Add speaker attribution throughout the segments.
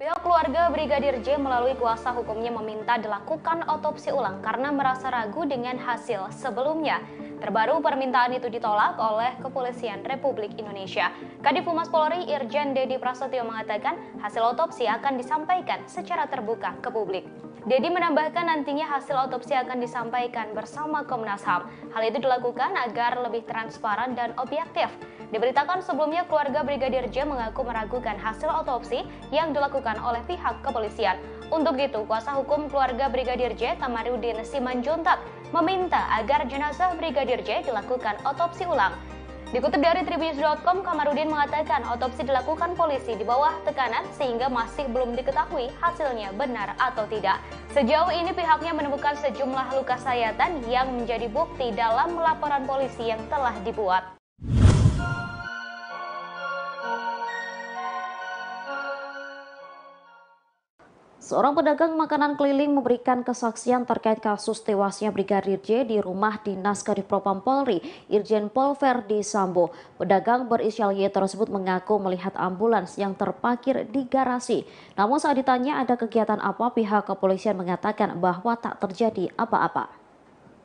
Speaker 1: Pihak keluarga Brigadir J melalui kuasa hukumnya meminta dilakukan otopsi ulang karena merasa ragu dengan hasil sebelumnya. Terbaru permintaan itu ditolak oleh Kepolisian Republik Indonesia. Kadif Humas Polri Irjen Dedi Prasetyo mengatakan hasil otopsi akan disampaikan secara terbuka ke publik. Dedi menambahkan nantinya hasil otopsi akan disampaikan bersama Komnas HAM. Hal itu dilakukan agar lebih transparan dan objektif. Diberitakan sebelumnya keluarga Brigadir J mengaku meragukan hasil otopsi yang dilakukan oleh pihak kepolisian. Untuk itu, kuasa hukum keluarga Brigadir J, Kamarudin Simanjuntak, meminta agar jenazah Brigadir J dilakukan otopsi ulang. Dikutip dari Tribunnews.com, Kamarudin mengatakan otopsi dilakukan polisi di bawah tekanan sehingga masih belum diketahui hasilnya benar atau tidak. Sejauh ini pihaknya menemukan sejumlah luka sayatan yang menjadi bukti dalam laporan polisi yang telah dibuat.
Speaker 2: Seorang pedagang makanan keliling memberikan kesaksian terkait kasus tewasnya Brigadir J di rumah dinas Kadif Propam Polri, Irjen Pol Verdi Sambo. Pedagang berinisial Y tersebut mengaku melihat ambulans yang terparkir di garasi. Namun saat ditanya ada kegiatan apa, pihak kepolisian mengatakan bahwa tak terjadi apa-apa.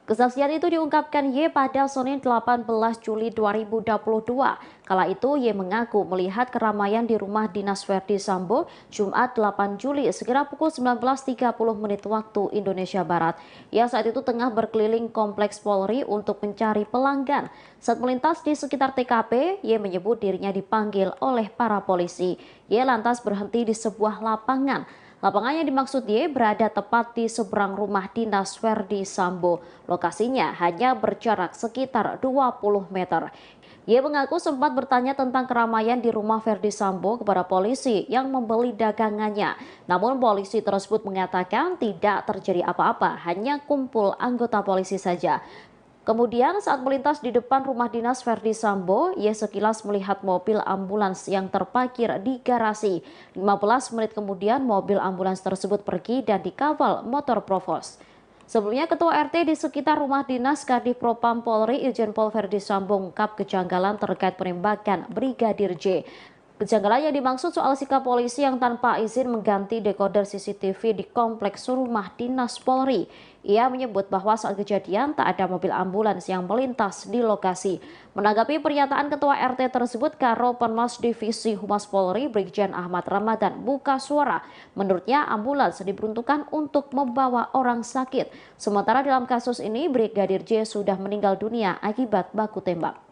Speaker 2: Kesaksian itu diungkapkan Y pada Senin 18 Juli 2022. Kala itu Y mengaku melihat keramaian di rumah dinas Verdi Sambo Jumat 8 Juli sekira pukul 19.30 waktu Indonesia Barat. Ia saat itu tengah berkeliling kompleks Polri untuk mencari pelanggan. Saat melintas di sekitar TKP, Y menyebut dirinya dipanggil oleh para polisi. Y lantas berhenti di sebuah lapangan. Lapangan yang dimaksud Y berada tepat di seberang rumah dinas Verdi Sambo. Lokasinya hanya berjarak sekitar 20 meter. Y mengaku sempat bertanya tentang keramaian di rumah Verdi Sambo kepada polisi yang membeli dagangannya. Namun polisi tersebut mengatakan tidak terjadi apa-apa, hanya kumpul anggota polisi saja. Kemudian saat melintas di depan rumah dinas Verdi Sambo, ia sekilas melihat mobil ambulans yang terparkir di garasi. 15 menit kemudian mobil ambulans tersebut pergi dan dikawal motor provos. Sebelumnya Ketua RT di sekitar rumah dinas Kadif Propam Polri Irjen Pol Verdi Sambo mengungkap kejanggalan terkait penembakan Brigadir J. Kejanggalan yang dimaksud soal sikap polisi yang tanpa izin mengganti dekoder CCTV di kompleks rumah dinas Polri. Ia menyebut bahwa saat kejadian tak ada mobil ambulans yang melintas di lokasi. Menanggapi pernyataan Ketua RT tersebut, Karo Penmas Divisi Humas Polri Brigjen Ahmad Ramadan buka suara. Menurutnya ambulans diperuntukkan untuk membawa orang sakit. Sementara dalam kasus ini Brigadir J sudah meninggal dunia akibat baku tembak.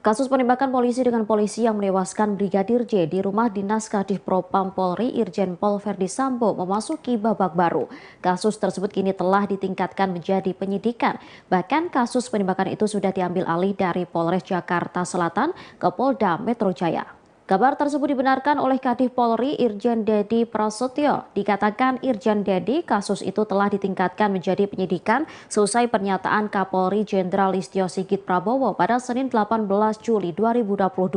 Speaker 2: Kasus penembakan polisi dengan polisi yang menewaskan Brigadir J di rumah dinas Kadif Propam Polri Irjen Pol Verdi Sambo memasuki babak baru. Kasus tersebut kini telah ditingkatkan menjadi penyidikan. Bahkan kasus penembakan itu sudah diambil alih dari Polres Jakarta Selatan ke Polda Metro Jaya. Kabar tersebut dibenarkan oleh Kadif Polri Irjen Dedi Prasetyo. Dikatakan Irjen Dedi kasus itu telah ditingkatkan menjadi penyidikan seusai pernyataan Kapolri Jenderal Listio Sigit Prabowo pada Senin 18 Juli 2022.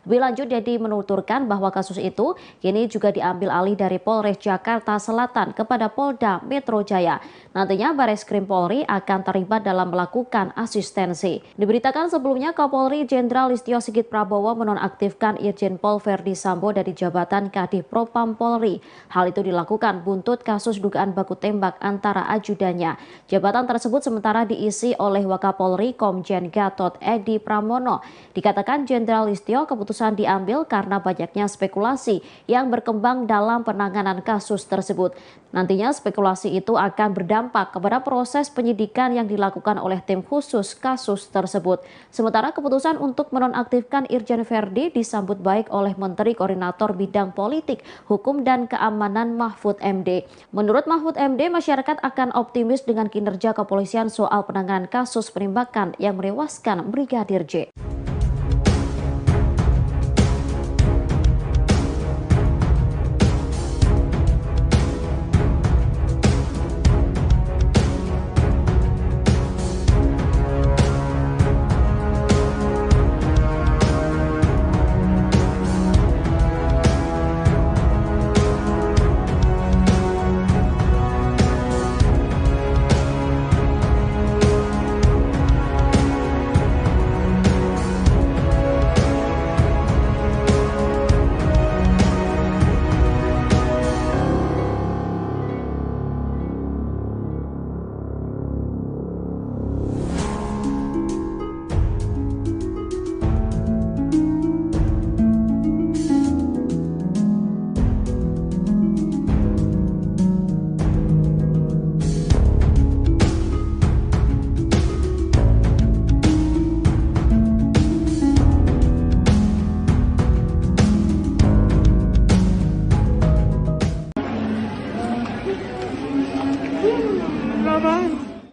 Speaker 2: Lebih lanjut, Dedi menuturkan bahwa kasus itu kini juga diambil alih dari Polres Jakarta Selatan kepada Polda Metro Jaya. Nantinya Bareskrim Polri akan terlibat dalam melakukan asistensi. Diberitakan sebelumnya Kapolri Jenderal Listio Sigit Prabowo menonaktifkan Irjen Pol Verdi Sambo dari jabatan Kadif Propam Polri. Hal itu dilakukan buntut kasus dugaan baku tembak antara ajudannya. Jabatan tersebut sementara diisi oleh Wakapolri Komjen Gatot Edi Pramono. Dikatakan Jenderal Listio keputusan keputusan diambil karena banyaknya spekulasi yang berkembang dalam penanganan kasus tersebut. Nantinya spekulasi itu akan berdampak kepada proses penyidikan yang dilakukan oleh tim khusus kasus tersebut. Sementara keputusan untuk menonaktifkan Irjen Verdi disambut baik oleh Menteri Koordinator Bidang Politik, Hukum dan Keamanan Mahfud MD. Menurut Mahfud MD, masyarakat akan optimis dengan kinerja kepolisian soal penanganan kasus penembakan yang menewaskan Brigadir J.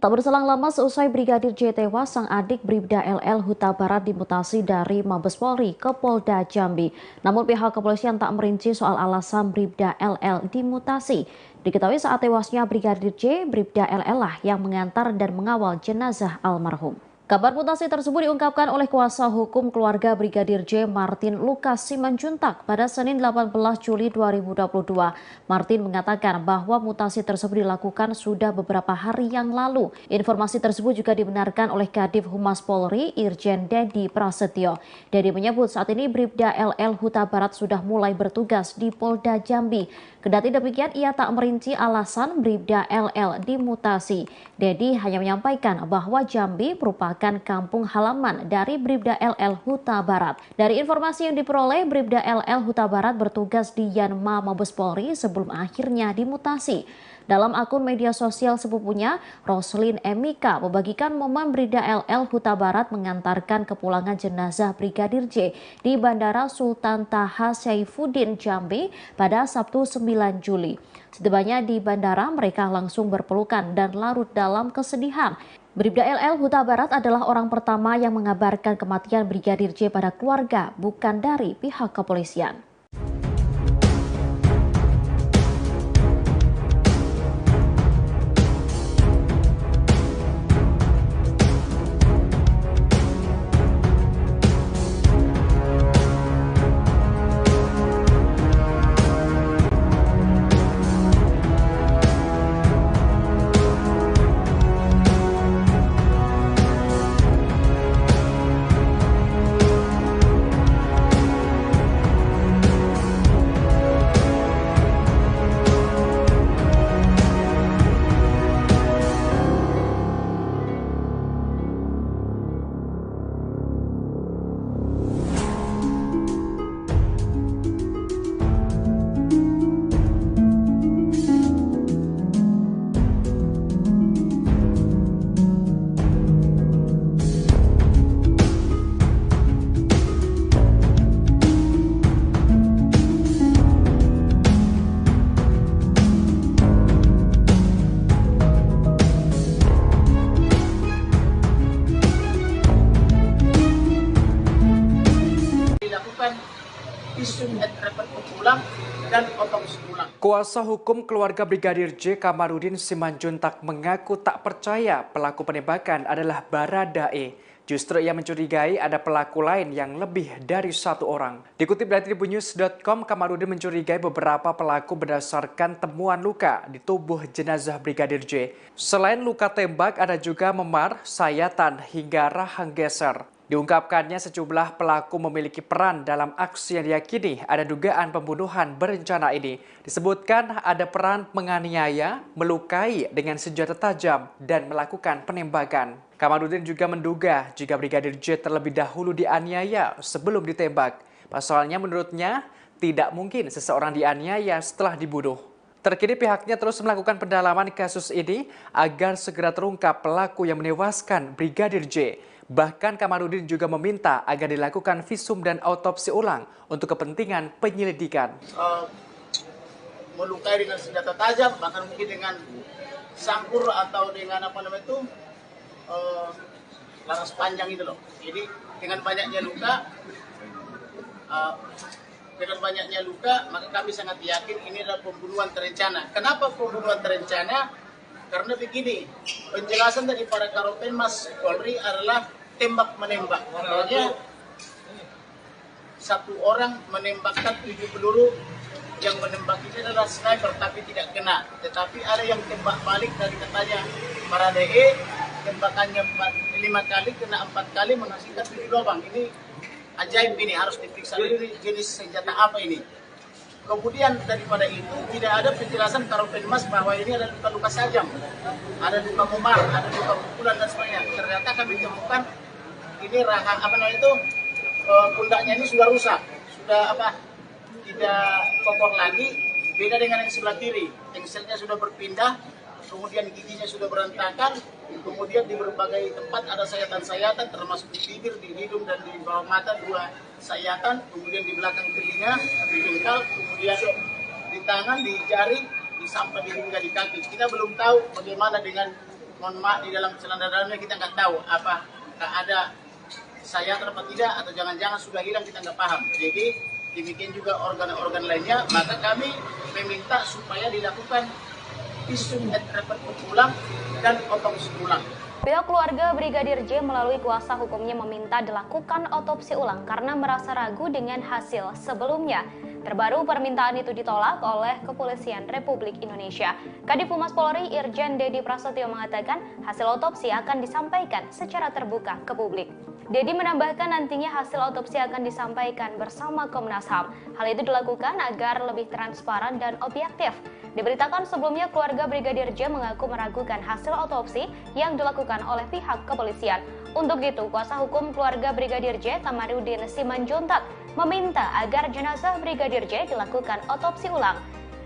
Speaker 2: Tak berselang lama seusai Brigadir J tewas, sang adik Bribda LL Huta Barat dimutasi dari Mabes Polri ke Polda Jambi. Namun pihak kepolisian tak merinci soal alasan Bribda LL dimutasi. Diketahui saat tewasnya Brigadir J, Bribda LL lah yang mengantar dan mengawal jenazah almarhum. Kabar mutasi tersebut diungkapkan oleh kuasa hukum keluarga Brigadir J, Martin Lukas Simanjuntak pada Senin 18 Juli 2022. Martin mengatakan bahwa mutasi tersebut dilakukan sudah beberapa hari yang lalu. Informasi tersebut juga dibenarkan oleh Kadif Humas Polri, Irjen Dedi Prasetyo. Dedi menyebut saat ini Bribda LL Huta Barat sudah mulai bertugas di Polda Jambi. Kendati demikian, ia tak merinci alasan Bribda LL dimutasi. Dedi hanya menyampaikan bahwa Jambi merupakan kampung halaman dari Bribda LL Huta Barat. Dari informasi yang diperoleh, Bribda LL Huta Barat bertugas di Yanma Mabes Polri sebelum akhirnya dimutasi. Dalam akun media sosial sepupunya, Roslin Emika membagikan momen Bribda LL Huta Barat mengantarkan kepulangan jenazah Brigadir J di Bandara Sultan Taha Saifuddin Jambi pada Sabtu 9 Juli. Setibanya di bandara, mereka langsung berpelukan dan larut dalam kesedihan. Bribda LL Huta Barat adalah orang pertama yang mengabarkan kematian Brigadir J pada keluarga, bukan dari pihak kepolisian.
Speaker 3: visum et repertum ulang dan otopsi ulang.
Speaker 4: Kuasa hukum keluarga Brigadir J, Kamarudin Simanjuntak mengaku tak percaya pelaku penembakan adalah Baradae. Justru ia mencurigai ada pelaku lain yang lebih dari satu orang. Dikutip dari tribunnews.com, Kamarudin mencurigai beberapa pelaku berdasarkan temuan luka di tubuh jenazah Brigadir J. Selain luka tembak, ada juga memar, sayatan, hingga rahang geser. Diungkapkannya sejumlah pelaku memiliki peran dalam aksi yang diyakini ada dugaan pembunuhan berencana ini. Disebutkan ada peran menganiaya, melukai dengan senjata tajam, dan melakukan penembakan. Kamarudin juga menduga jika Brigadir J terlebih dahulu dianiaya sebelum ditembak. Pasalnya menurutnya tidak mungkin seseorang dianiaya setelah dibunuh. Terkini pihaknya terus melakukan pendalaman kasus ini agar segera terungkap pelaku yang menewaskan Brigadir J. Bahkan Kamarudin juga meminta agar dilakukan visum dan autopsi ulang untuk kepentingan penyelidikan.
Speaker 3: Melukai dengan senjata tajam, bahkan mungkin dengan sangkur atau dengan laras panjang itu loh. Jadi dengan banyaknya luka, maka kami sangat yakin ini adalah pembunuhan terencana. Kenapa pembunuhan terencana? Karena begini, penjelasan dari para Karopenmas Polri adalah tembak menembak. Artinya satu orang menembakkan 7 peluru, yang menembak ini adalah sniper tapi tidak kena. Tetapi ada yang tembak balik dari katanya para DE, tembakannya 5 kali, kena 4 kali, menghasilkan 7 lubang. Ini ajaib, ini harus diperiksa ini jenis senjata apa ini. Kemudian daripada itu tidak ada penjelasan Karopenmas bahwa ini ada luka-luka sajam, ada luka memar, ada luka pukulan dan sebagainya. Ternyata kami temukan ini pundaknya ini sudah rusak, sudah tidak kokoh lagi, beda dengan yang sebelah kiri. Engselnya sudah berpindah, kemudian giginya sudah berantakan, kemudian di berbagai tempat ada sayatan-sayatan, termasuk di bibir, di hidung, dan di bawah mata 2 sayatan, kemudian di belakang telinga, di jengkal, kemudian di tangan, di jari, di sampai hingga di kaki. Kita belum tahu bagaimana dengan, mohon maaf, di dalam celana dalamnya kita nggak tahu apakah ada sayatan apa tidak, atau jangan-jangan sudah hilang, kita nggak paham. Jadi demikian juga organ-organ lainnya, maka kami meminta supaya dilakukan visum et repertum ulang dan otopsi ulang.
Speaker 1: Pihak keluarga Brigadir J melalui kuasa hukumnya meminta dilakukan otopsi ulang karena merasa ragu dengan hasil sebelumnya. Terbaru permintaan itu ditolak oleh Kepolisian Republik Indonesia. Kadif Humas Polri Irjen Dedi Prasetyo mengatakan hasil otopsi akan disampaikan secara terbuka ke publik. Dedi menambahkan nantinya hasil otopsi akan disampaikan bersama Komnas HAM. Hal itu dilakukan agar lebih transparan dan objektif. Diberitakan sebelumnya keluarga Brigadir J mengaku meragukan hasil otopsi yang dilakukan oleh pihak kepolisian. Untuk itu, kuasa hukum keluarga Brigadir J, Kamarudin Simanjuntak, meminta agar jenazah Brigadir J dilakukan otopsi ulang.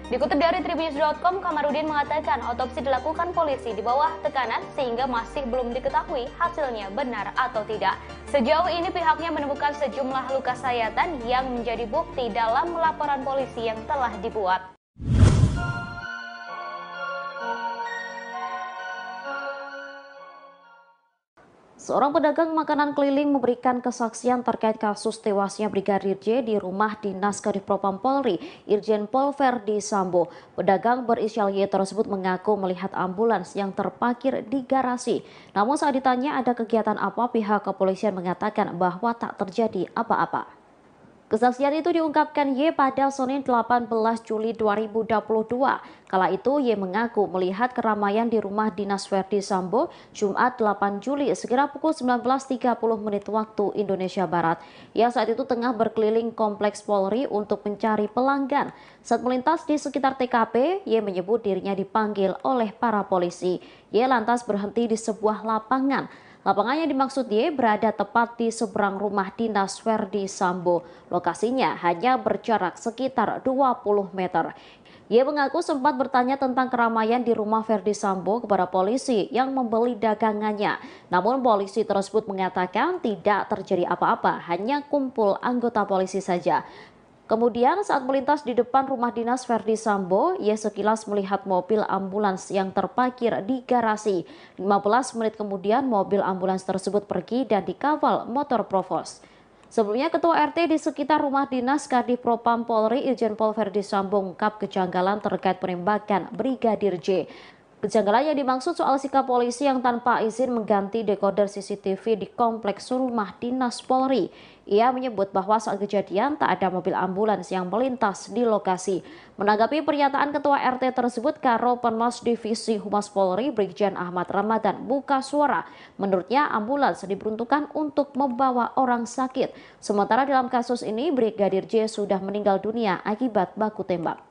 Speaker 1: Dikutip dari Tribunnews.com, Kamarudin mengatakan otopsi dilakukan polisi di bawah tekanan sehingga masih belum diketahui hasilnya benar atau tidak. Sejauh ini pihaknya menemukan sejumlah luka sayatan yang menjadi bukti dalam laporan polisi yang telah dibuat.
Speaker 2: Seorang pedagang makanan keliling memberikan kesaksian terkait kasus tewasnya Brigadir J di rumah dinas Kadifropam Polri, Irjen Pol Verdi Sambo. Pedagang berinisial Y tersebut mengaku melihat ambulans yang terparkir di garasi. Namun saat ditanya ada kegiatan apa, pihak kepolisian mengatakan bahwa tak terjadi apa-apa. Kesaksian itu diungkapkan Y pada Senin 18 Juli 2022. Kala itu Y mengaku melihat keramaian di rumah dinas Verdi Sambo Jumat 8 Juli sekira pukul 19.30 waktu Indonesia Barat. Ia saat itu tengah berkeliling kompleks Polri untuk mencari pelanggan. Saat melintas di sekitar TKP, Y menyebut dirinya dipanggil oleh para polisi. Y lantas berhenti di sebuah lapangan. Lapangan yang dimaksud Y berada tepat di seberang rumah dinas Verdi Sambo. Lokasinya hanya berjarak sekitar 20 meter. Y mengaku sempat bertanya tentang keramaian di rumah Verdi Sambo kepada polisi yang membeli dagangannya. Namun polisi tersebut mengatakan tidak terjadi apa-apa, hanya kumpul anggota polisi saja. Kemudian saat melintas di depan rumah dinas Verdi Sambo, ia sekilas melihat mobil ambulans yang terparkir di garasi. 15 menit kemudian mobil ambulans tersebut pergi dan dikawal motor provos. Sebelumnya Ketua RT di sekitar rumah dinas Kadifropam Polri Irjen Pol Verdi Sambo mengungkap kejanggalan terkait penembakan Brigadir J. Kejanggalan yang dimaksud soal sikap polisi yang tanpa izin mengganti dekoder CCTV di kompleks rumah dinas Polri. Ia menyebut bahwa saat kejadian tak ada mobil ambulans yang melintas di lokasi. Menanggapi pernyataan Ketua RT tersebut, Karopenmas Divisi Humas Polri Brigjen Ahmad Ramadan buka suara. Menurutnya ambulans diperuntukkan untuk membawa orang sakit. Sementara dalam kasus ini Brigadir J sudah meninggal dunia akibat baku tembak.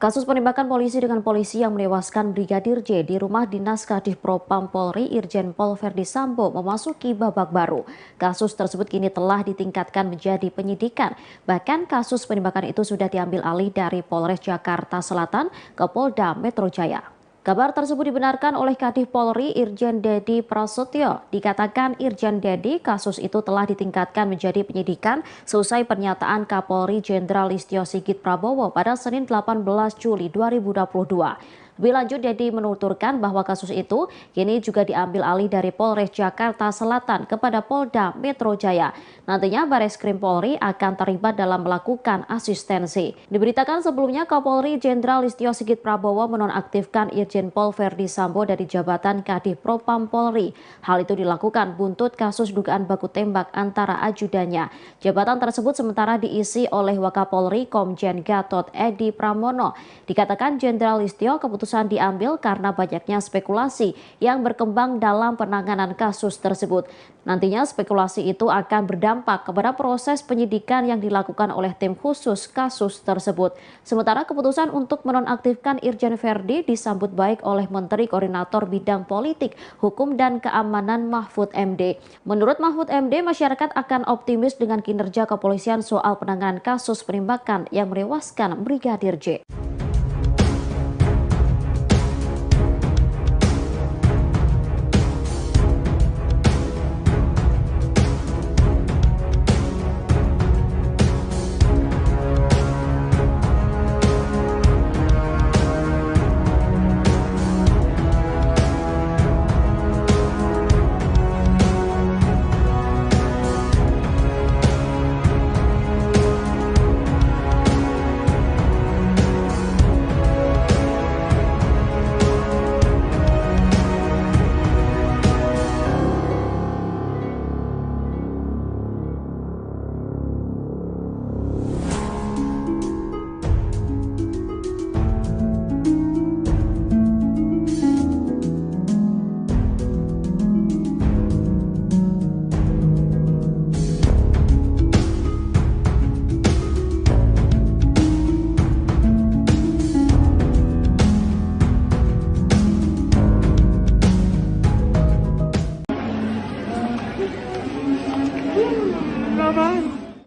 Speaker 2: Kasus penembakan polisi dengan polisi yang menewaskan Brigadir J di rumah dinas Kadif Propam Polri Irjen Pol Verdi Sambo memasuki babak baru. Kasus tersebut kini telah ditingkatkan menjadi penyidikan. Bahkan kasus penembakan itu sudah diambil alih dari Polres Jakarta Selatan ke Polda Metro Jaya. Kabar tersebut dibenarkan oleh Kadif Polri Irjen Dedi Prasetyo. Dikatakan Irjen Dedi, kasus itu telah ditingkatkan menjadi penyidikan seusai pernyataan Kapolri Jenderal Listio Sigit Prabowo pada Senin 18 Juli 2022. Lebih lanjut, Dedi menuturkan bahwa kasus itu kini juga diambil alih dari Polres Jakarta Selatan kepada Polda Metro Jaya. Nantinya Bareskrim Polri akan terlibat dalam melakukan asistensi. Diberitakan sebelumnya Kapolri Jenderal Listio Sigit Prabowo menonaktifkan Irjen Pol Verdi Sambo dari jabatan Kadif Propam Polri. Hal itu dilakukan buntut kasus dugaan baku tembak antara ajudannya. Jabatan tersebut sementara diisi oleh Wakapolri Komjen Gatot Edi Pramono. Dikatakan Jenderal Listio keputusan diambil karena banyaknya spekulasi yang berkembang dalam penanganan kasus tersebut. Nantinya spekulasi itu akan berdampak kepada proses penyidikan yang dilakukan oleh tim khusus kasus tersebut. Sementara keputusan untuk menonaktifkan Irjen Verdi disambut baik oleh Menteri Koordinator Bidang Politik, Hukum dan Keamanan Mahfud MD. Menurut Mahfud MD, masyarakat akan optimis dengan kinerja kepolisian soal penanganan kasus penembakan yang menewaskan Brigadir J.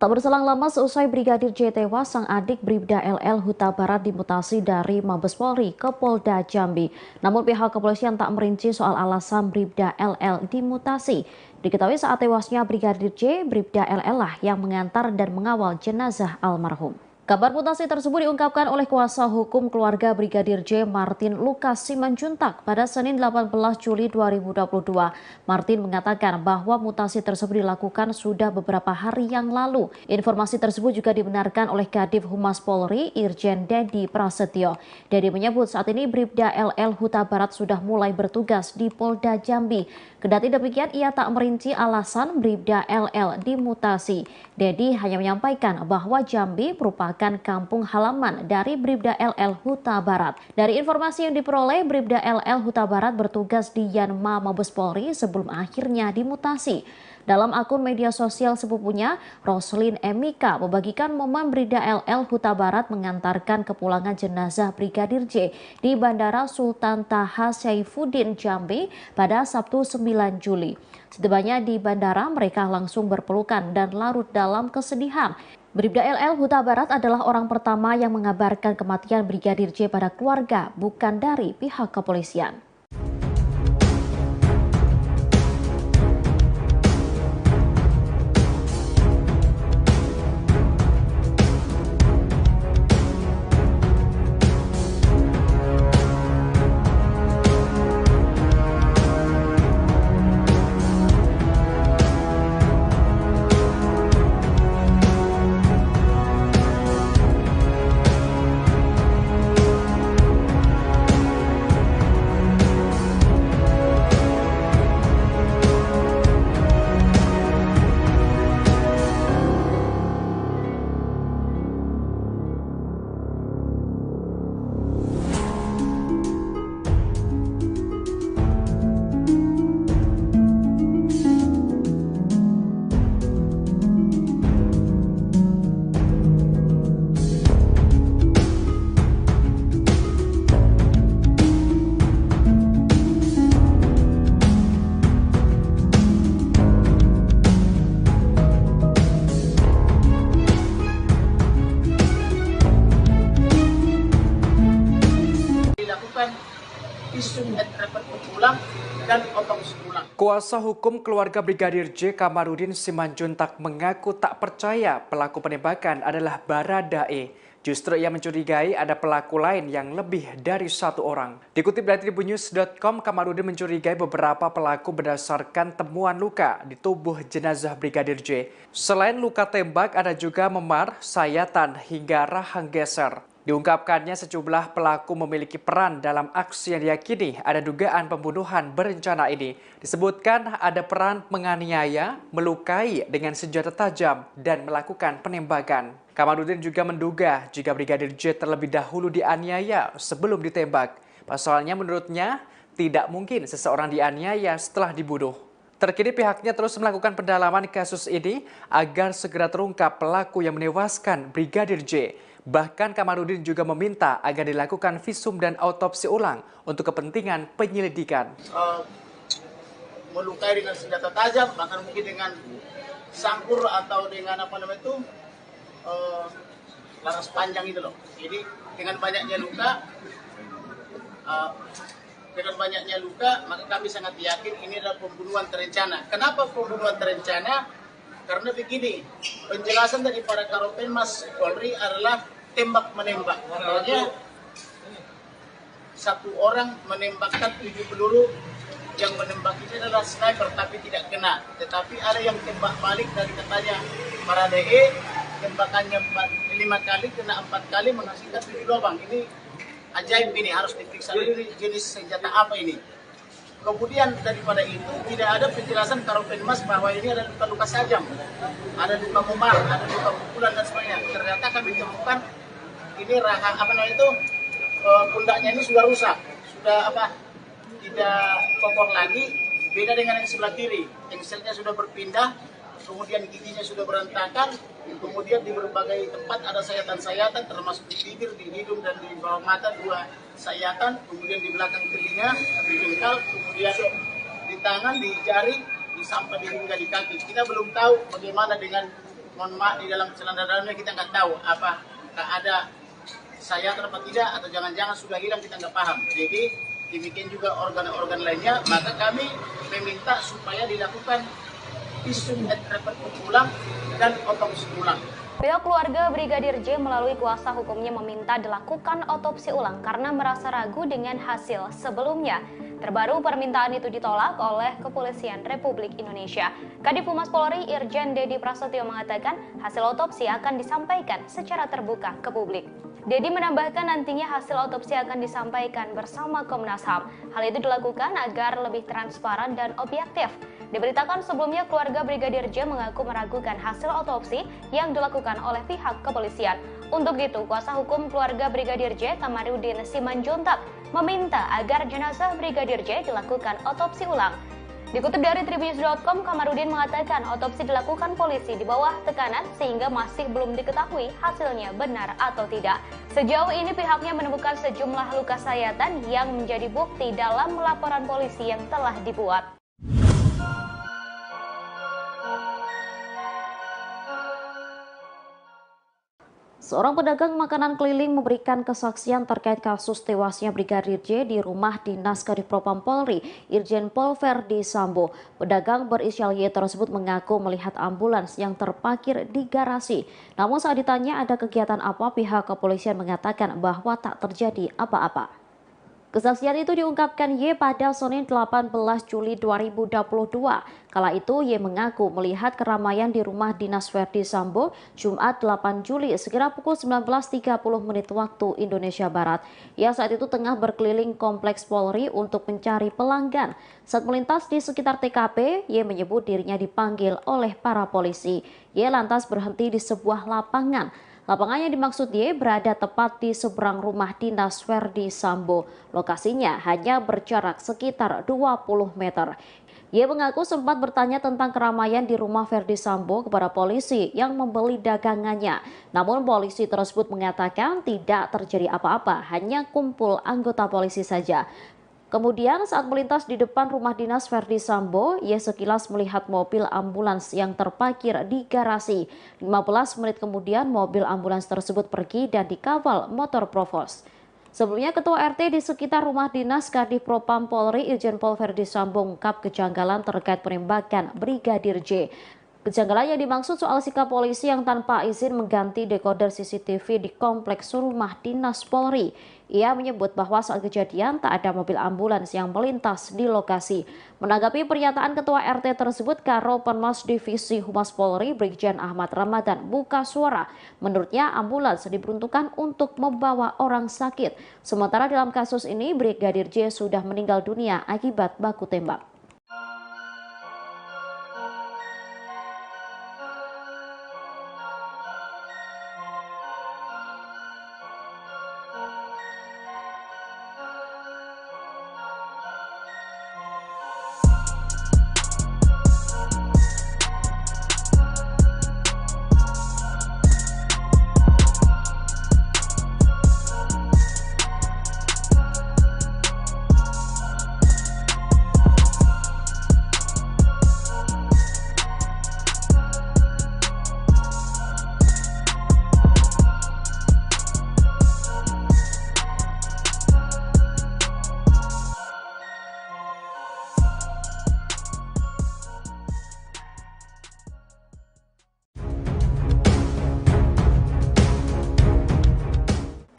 Speaker 2: Tak berselang lama seusai Brigadir J tewas, sang adik Bribda LL Huta Barat dimutasi dari Mabes Polri ke Polda Jambi. Namun pihak kepolisian tak merinci soal alasan Bribda LL dimutasi. Diketahui saat tewasnya Brigadir J, Bribda LL lah yang mengantar dan mengawal jenazah almarhum. Kabar mutasi tersebut diungkapkan oleh kuasa hukum keluarga Brigadir J, Martin Lukas Simanjuntak pada Senin 18 Juli 2022. Martin mengatakan bahwa mutasi tersebut dilakukan sudah beberapa hari yang lalu. Informasi tersebut juga dibenarkan oleh Kadif Humas Polri, Irjen Dedi Prasetyo. Dedi menyebut saat ini Bribda LL Huta Barat sudah mulai bertugas di Polda Jambi. Kendati demikian, ia tak merinci alasan Bribda LL dimutasi. Dedi hanya menyampaikan bahwa Jambi merupakan kampung halaman dari Bribda LL Huta Barat. Dari informasi yang diperoleh, Bribda LL Huta Barat bertugas di Yanma Mabes Polri sebelum akhirnya dimutasi. Dalam akun media sosial sepupunya, Roslin Emika membagikan momen Bribda LL Huta Barat mengantarkan kepulangan jenazah Brigadir J di Bandara Sultan Taha Saifuddin Jambi pada Sabtu 9 Juli. Setibanya di bandara, mereka langsung berpelukan dan larut dalam kesedihan. Bribda LL Huta Barat adalah orang pertama yang mengabarkan kematian Brigadir J pada keluarga, bukan dari pihak kepolisian.
Speaker 3: dilakukan visum et repertum ulang dan otopsi ulang.
Speaker 4: Kuasa hukum keluarga Brigadir J. Kamarudin Simanjuntak mengaku tak percaya pelaku penembakan adalah Baradae. Justru ia mencurigai ada pelaku lain yang lebih dari satu orang. Dikutip dari tribunnews.com, Kamarudin mencurigai beberapa pelaku berdasarkan temuan luka di tubuh jenazah Brigadir J. Selain luka tembak, ada juga memar, sayatan, hingga rahang geser. Diungkapkannya sejumlah pelaku memiliki peran dalam aksi yang diyakini ada dugaan pembunuhan berencana ini. Disebutkan ada peran menganiaya, melukai dengan senjata tajam, dan melakukan penembakan. Kamarudin juga menduga jika Brigadir J terlebih dahulu dianiaya sebelum ditembak. Pasalnya menurutnya tidak mungkin seseorang dianiaya setelah dibunuh. Terkini pihaknya terus melakukan pendalaman kasus ini agar segera terungkap pelaku yang menewaskan Brigadir J. Bahkan Kamarudin juga meminta agar dilakukan visum dan autopsi ulang untuk kepentingan penyelidikan.
Speaker 3: Melukai dengan senjata tajam, bahkan mungkin dengan sangkur atau dengan laras panjang itu loh. Jadi dengan banyaknya luka, maka kami sangat yakin ini adalah pembunuhan terencana. Kenapa pembunuhan terencana? Karena begini, penjelasan dari para Karopenmas Polri adalah tembak-menembak. Artinya satu orang menembakkan 7 peluru, yang menembak ini adalah sniper tapi tidak kena. Tetapi ada yang tembak balik dari katanya Baradae, tembakannya 5 kali, kena 4 kali, menghasilkan 7 lubang. Ini ajaib, ini harus diperiksa. Ini jenis senjata apa ini? Kemudian daripada itu tidak ada penjelasan Karopenmas bahwa ini ada luka-luka sajam, ada luka memar, ada luka pukulan dan sebagainya. Ternyata kami temukan ini rahang pundaknya ini sudah rusak, sudah tidak kokoh lagi. Beda dengan yang sebelah kiri, engselnya sudah berpindah, kemudian giginya sudah berantakan, kemudian di berbagai tempat ada sayatan-sayatan, termasuk di bibir, di hidung dan di bawah mata 2 sayatan, kemudian di belakang telinga, di jengkal, kemudian di tangan, di jari, di sampai di hingga di kaki. Kita belum tahu bagaimana dengan di dalam celana dalamnya, kita nggak tahu apakah ada sayatan apa tidak, atau jangan-jangan sudah hilang, kita nggak paham. Jadi demikian juga organ-organ lainnya, maka kami meminta supaya dilakukan visum et repertum ulang dan otopsi ulang.
Speaker 1: Pihak keluarga Brigadir J melalui kuasa hukumnya meminta dilakukan otopsi ulang karena merasa ragu dengan hasil sebelumnya. Terbaru permintaan itu ditolak oleh Kepolisian Republik Indonesia. Kadif Humas Polri Irjen Dedi Prasetyo mengatakan hasil otopsi akan disampaikan secara terbuka ke publik. Dedi menambahkan nantinya hasil otopsi akan disampaikan bersama Komnas HAM. Hal itu dilakukan agar lebih transparan dan objektif. Diberitakan sebelumnya keluarga Brigadir J mengaku meragukan hasil otopsi yang dilakukan oleh pihak kepolisian. Untuk itu, kuasa hukum keluarga Brigadir J, Kamarudin Simanjuntak, meminta agar jenazah Brigadir J dilakukan otopsi ulang. Dikutip dari tribunnews.com, Kamarudin mengatakan otopsi dilakukan polisi di bawah tekanan sehingga masih belum diketahui hasilnya benar atau tidak. Sejauh ini pihaknya menemukan sejumlah luka sayatan yang menjadi bukti dalam laporan polisi yang telah dibuat.
Speaker 2: Seorang pedagang makanan keliling memberikan kesaksian terkait kasus tewasnya Brigadir J di rumah dinas Kadifropam Polri, Irjen Pol Verdi Sambo. Pedagang berinisial Y tersebut mengaku melihat ambulans yang terparkir di garasi. Namun saat ditanya ada kegiatan apa, pihak kepolisian mengatakan bahwa tak terjadi apa-apa. Kesaksian itu diungkapkan Y pada Senin 18 Juli 2022. Kala itu Y mengaku melihat keramaian di rumah dinas Verdi Sambo Jumat 8 Juli sekira pukul 19.30 waktu Indonesia Barat. Ia saat itu tengah berkeliling kompleks Polri untuk mencari pelanggan. Saat melintas di sekitar TKP, Y menyebut dirinya dipanggil oleh para polisi. Y lantas berhenti di sebuah lapangan. Lapangan yang dimaksud Y berada tepat di seberang rumah dinas Verdi Sambo. Lokasinya hanya berjarak sekitar 20 meter. Y mengaku sempat bertanya tentang keramaian di rumah Verdi Sambo kepada polisi yang membeli dagangannya. Namun polisi tersebut mengatakan tidak terjadi apa-apa, hanya kumpul anggota polisi saja. Kemudian saat melintas di depan rumah dinas Verdi Sambo, ia sekilas melihat mobil ambulans yang terparkir di garasi. 15 menit kemudian mobil ambulans tersebut pergi dan dikawal motor provos. Sebelumnya, Ketua RT di sekitar rumah dinas Kadif Propam Polri Irjen Pol Verdi Sambo mengungkap kejanggalan terkait penembakan Brigadir J. Kejanggalan yang dimaksud soal sikap polisi yang tanpa izin mengganti dekoder CCTV di kompleks rumah dinas Polri. Ia menyebut bahwa saat kejadian tak ada mobil ambulans yang melintas di lokasi. Menanggapi pernyataan Ketua RT tersebut, Karo Penmas Divisi Humas Polri Brigjen Ahmad Ramadan buka suara. Menurutnya ambulans diperuntukkan untuk membawa orang sakit. Sementara dalam kasus ini Brigadir J sudah meninggal dunia akibat baku tembak.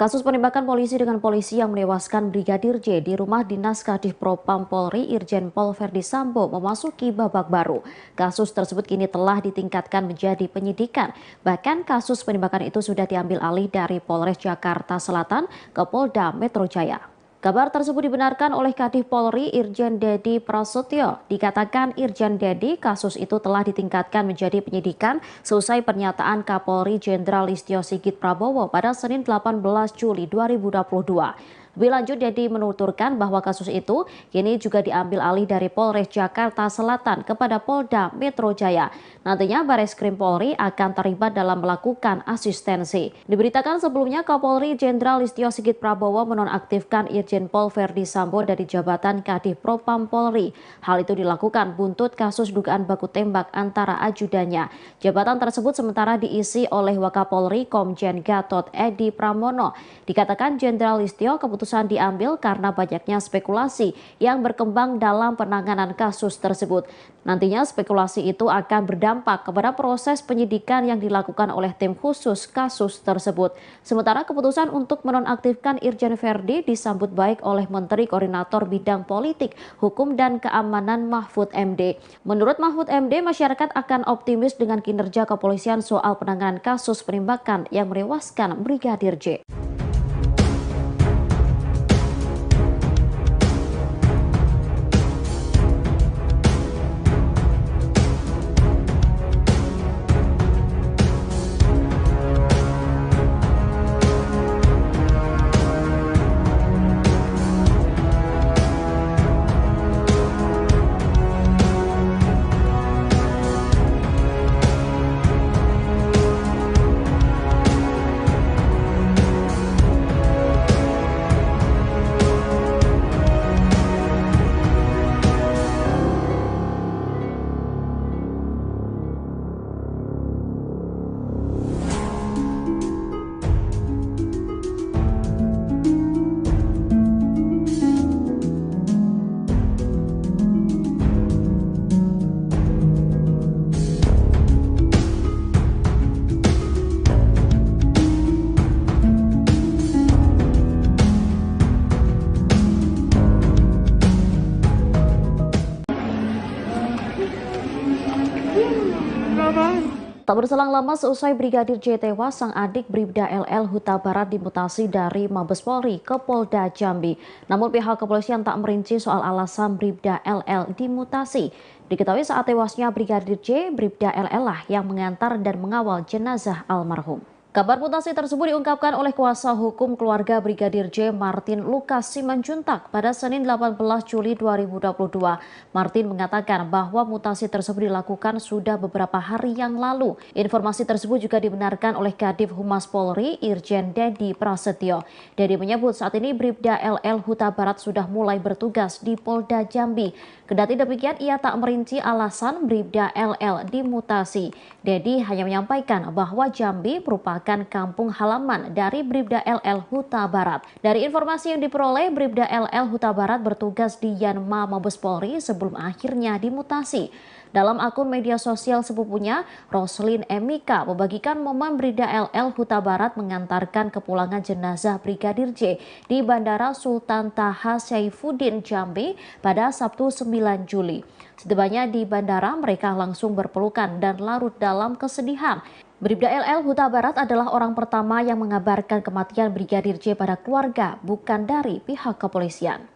Speaker 2: Kasus penembakan polisi dengan polisi yang menewaskan Brigadir J di rumah dinas Kadif Propam Polri Irjen Pol Verdi Sambo memasuki babak baru. Kasus tersebut kini telah ditingkatkan menjadi penyidikan. Bahkan kasus penembakan itu sudah diambil alih dari Polres Jakarta Selatan ke Polda Metro Jaya. Kabar tersebut dibenarkan oleh Kadif Polri Irjen Dedi Prasetyo. Dikatakan Irjen Dedi, kasus itu telah ditingkatkan menjadi penyidikan seusai pernyataan Kapolri Jenderal Listio Sigit Prabowo pada Senin 18 Juli 2022. Lebih lanjut, Dedi menuturkan bahwa kasus itu kini juga diambil alih dari Polres Jakarta Selatan kepada Polda Metro Jaya. Nantinya Bareskrim Polri akan terlibat dalam melakukan asistensi. Diberitakan sebelumnya Kapolri Jenderal Listio Sigit Prabowo menonaktifkan Irjen Pol Verdi Sambo dari jabatan Kadif Propam Polri. Hal itu dilakukan buntut kasus dugaan baku tembak antara ajudannya. Jabatan tersebut sementara diisi oleh Wakapolri Komjen Gatot Edi Pramono. Dikatakan Jenderal Listio keputusan diambil karena banyaknya spekulasi yang berkembang dalam penanganan kasus tersebut. Nantinya spekulasi itu akan berdampak kepada proses penyidikan yang dilakukan oleh tim khusus kasus tersebut. Sementara keputusan untuk menonaktifkan Irjen Verdi disambut baik oleh Menteri Koordinator Bidang Politik, Hukum dan Keamanan Mahfud MD. Menurut Mahfud MD, masyarakat akan optimis dengan kinerja kepolisian soal penanganan kasus penembakan yang menewaskan Brigadir J. Tak berselang lama seusai Brigadir J tewas, sang adik Bribda LL Huta Barat dimutasi dari Mabes Polri ke Polda Jambi. Namun pihak kepolisian tak merinci soal alasan Bribda LL dimutasi. Diketahui saat tewasnya Brigadir J, Bribda LL lah yang mengantar dan mengawal jenazah almarhum. Kabar mutasi tersebut diungkapkan oleh kuasa hukum keluarga Brigadir J, Martin Lukas Simanjuntak pada Senin 18 Juli 2022. Martin mengatakan bahwa mutasi tersebut dilakukan sudah beberapa hari yang lalu. Informasi tersebut juga dibenarkan oleh Kadif Humas Polri, Irjen Dedi Prasetyo. Dedi menyebut saat ini Bribda LL Huta Barat sudah mulai bertugas di Polda Jambi. Kendati demikian, ia tak merinci alasan Bribda LL dimutasi. Dedi hanya menyampaikan bahwa Jambi merupakan merupakan kampung halaman dari Bribda LL Huta Barat. Dari informasi yang diperoleh, Bribda LL Huta Barat bertugas di Yanma Mabes Polri sebelum akhirnya dimutasi. Dalam akun media sosial sepupunya, Roslin Emika membagikan momen Bribda LL Huta Barat mengantarkan kepulangan jenazah Brigadir J di Bandara Sultan Taha Saifuddin Jambi pada Sabtu 9 Juli. Setibanya di bandara, mereka langsung berpelukan dan larut dalam kesedihan. Bribda LL Huta Barat adalah orang pertama yang mengabarkan kematian Brigadir J pada keluarga, bukan dari pihak kepolisian.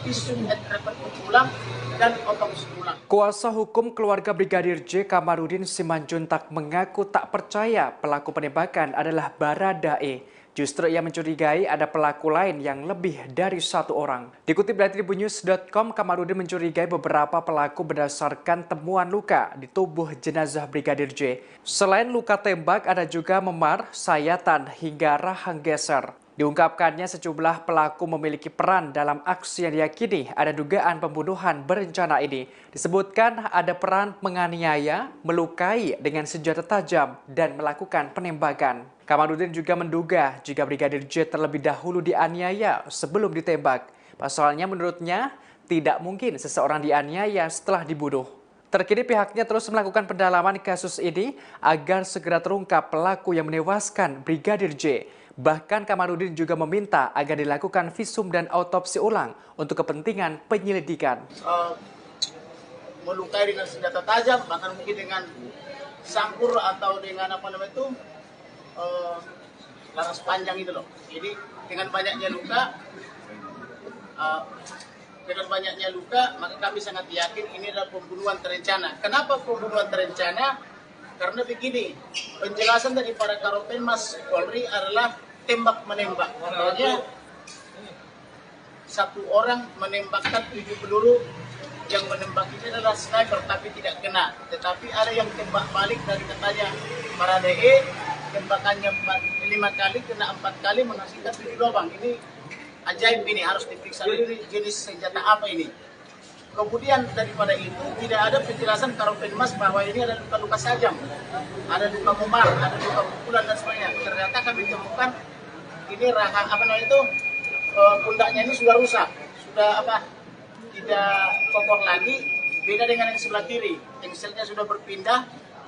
Speaker 3: Visum et repertum ulang dan otopsi ulang.
Speaker 4: Kuasa hukum keluarga Brigadir J Kamarudin Simanjuntak mengaku tak percaya pelaku penembakan adalah Baradae. Justru ia mencurigai ada pelaku lain yang lebih dari satu orang. Dikutip dari tribunnews.com, Kamarudin mencurigai beberapa pelaku berdasarkan temuan luka di tubuh jenazah Brigadir J. Selain luka tembak, ada juga memar, sayatan, hingga rahang geser. Diungkapkannya sejumlah pelaku memiliki peran dalam aksi yang diyakini ada dugaan pembunuhan berencana ini. Disebutkan ada peran menganiaya, melukai dengan senjata tajam, dan melakukan penembakan. Kamarudin juga menduga jika Brigadir J terlebih dahulu dianiaya sebelum ditembak. Pasalnya menurutnya tidak mungkin seseorang dianiaya setelah dibunuh. Terkini pihaknya terus melakukan pendalaman kasus ini agar segera terungkap pelaku yang menewaskan Brigadir J. Bahkan Kamarudin juga meminta agar dilakukan visum dan autopsi ulang untuk kepentingan penyelidikan.
Speaker 3: Melukai dengan senjata tajam, bahkan mungkin dengan sangkur atau dengan laras panjang itu loh. Jadi dengan banyaknya luka, maka kami sangat yakin ini adalah pembunuhan terencana. Kenapa pembunuhan terencana? Karena begini, penjelasan dari para Karopenmas Polri adalah tembak menembak. Artinya satu orang menembakkan 7 peluru, yang menembak ini adalah sniper tapi tidak kena. Tetapi ada yang tembak balik dari katanya Baradae, tembakannya 5 kali, kena 4 kali, menghasilkan 7 lubang. Ini ajaib, ini harus diperiksa dulu jenis senjata apa ini. Kemudian daripada itu tidak ada penjelasan Karopenmas bahwa ini ada luka-luka sajam, ada luka memar, ada luka pukulan dan sebagainya. Ternyata kami temukan ini rahang pundaknya ini sudah rusak, sudah tidak kokoh lagi. Beda dengan yang sebelah kiri, engselnya sudah berpindah,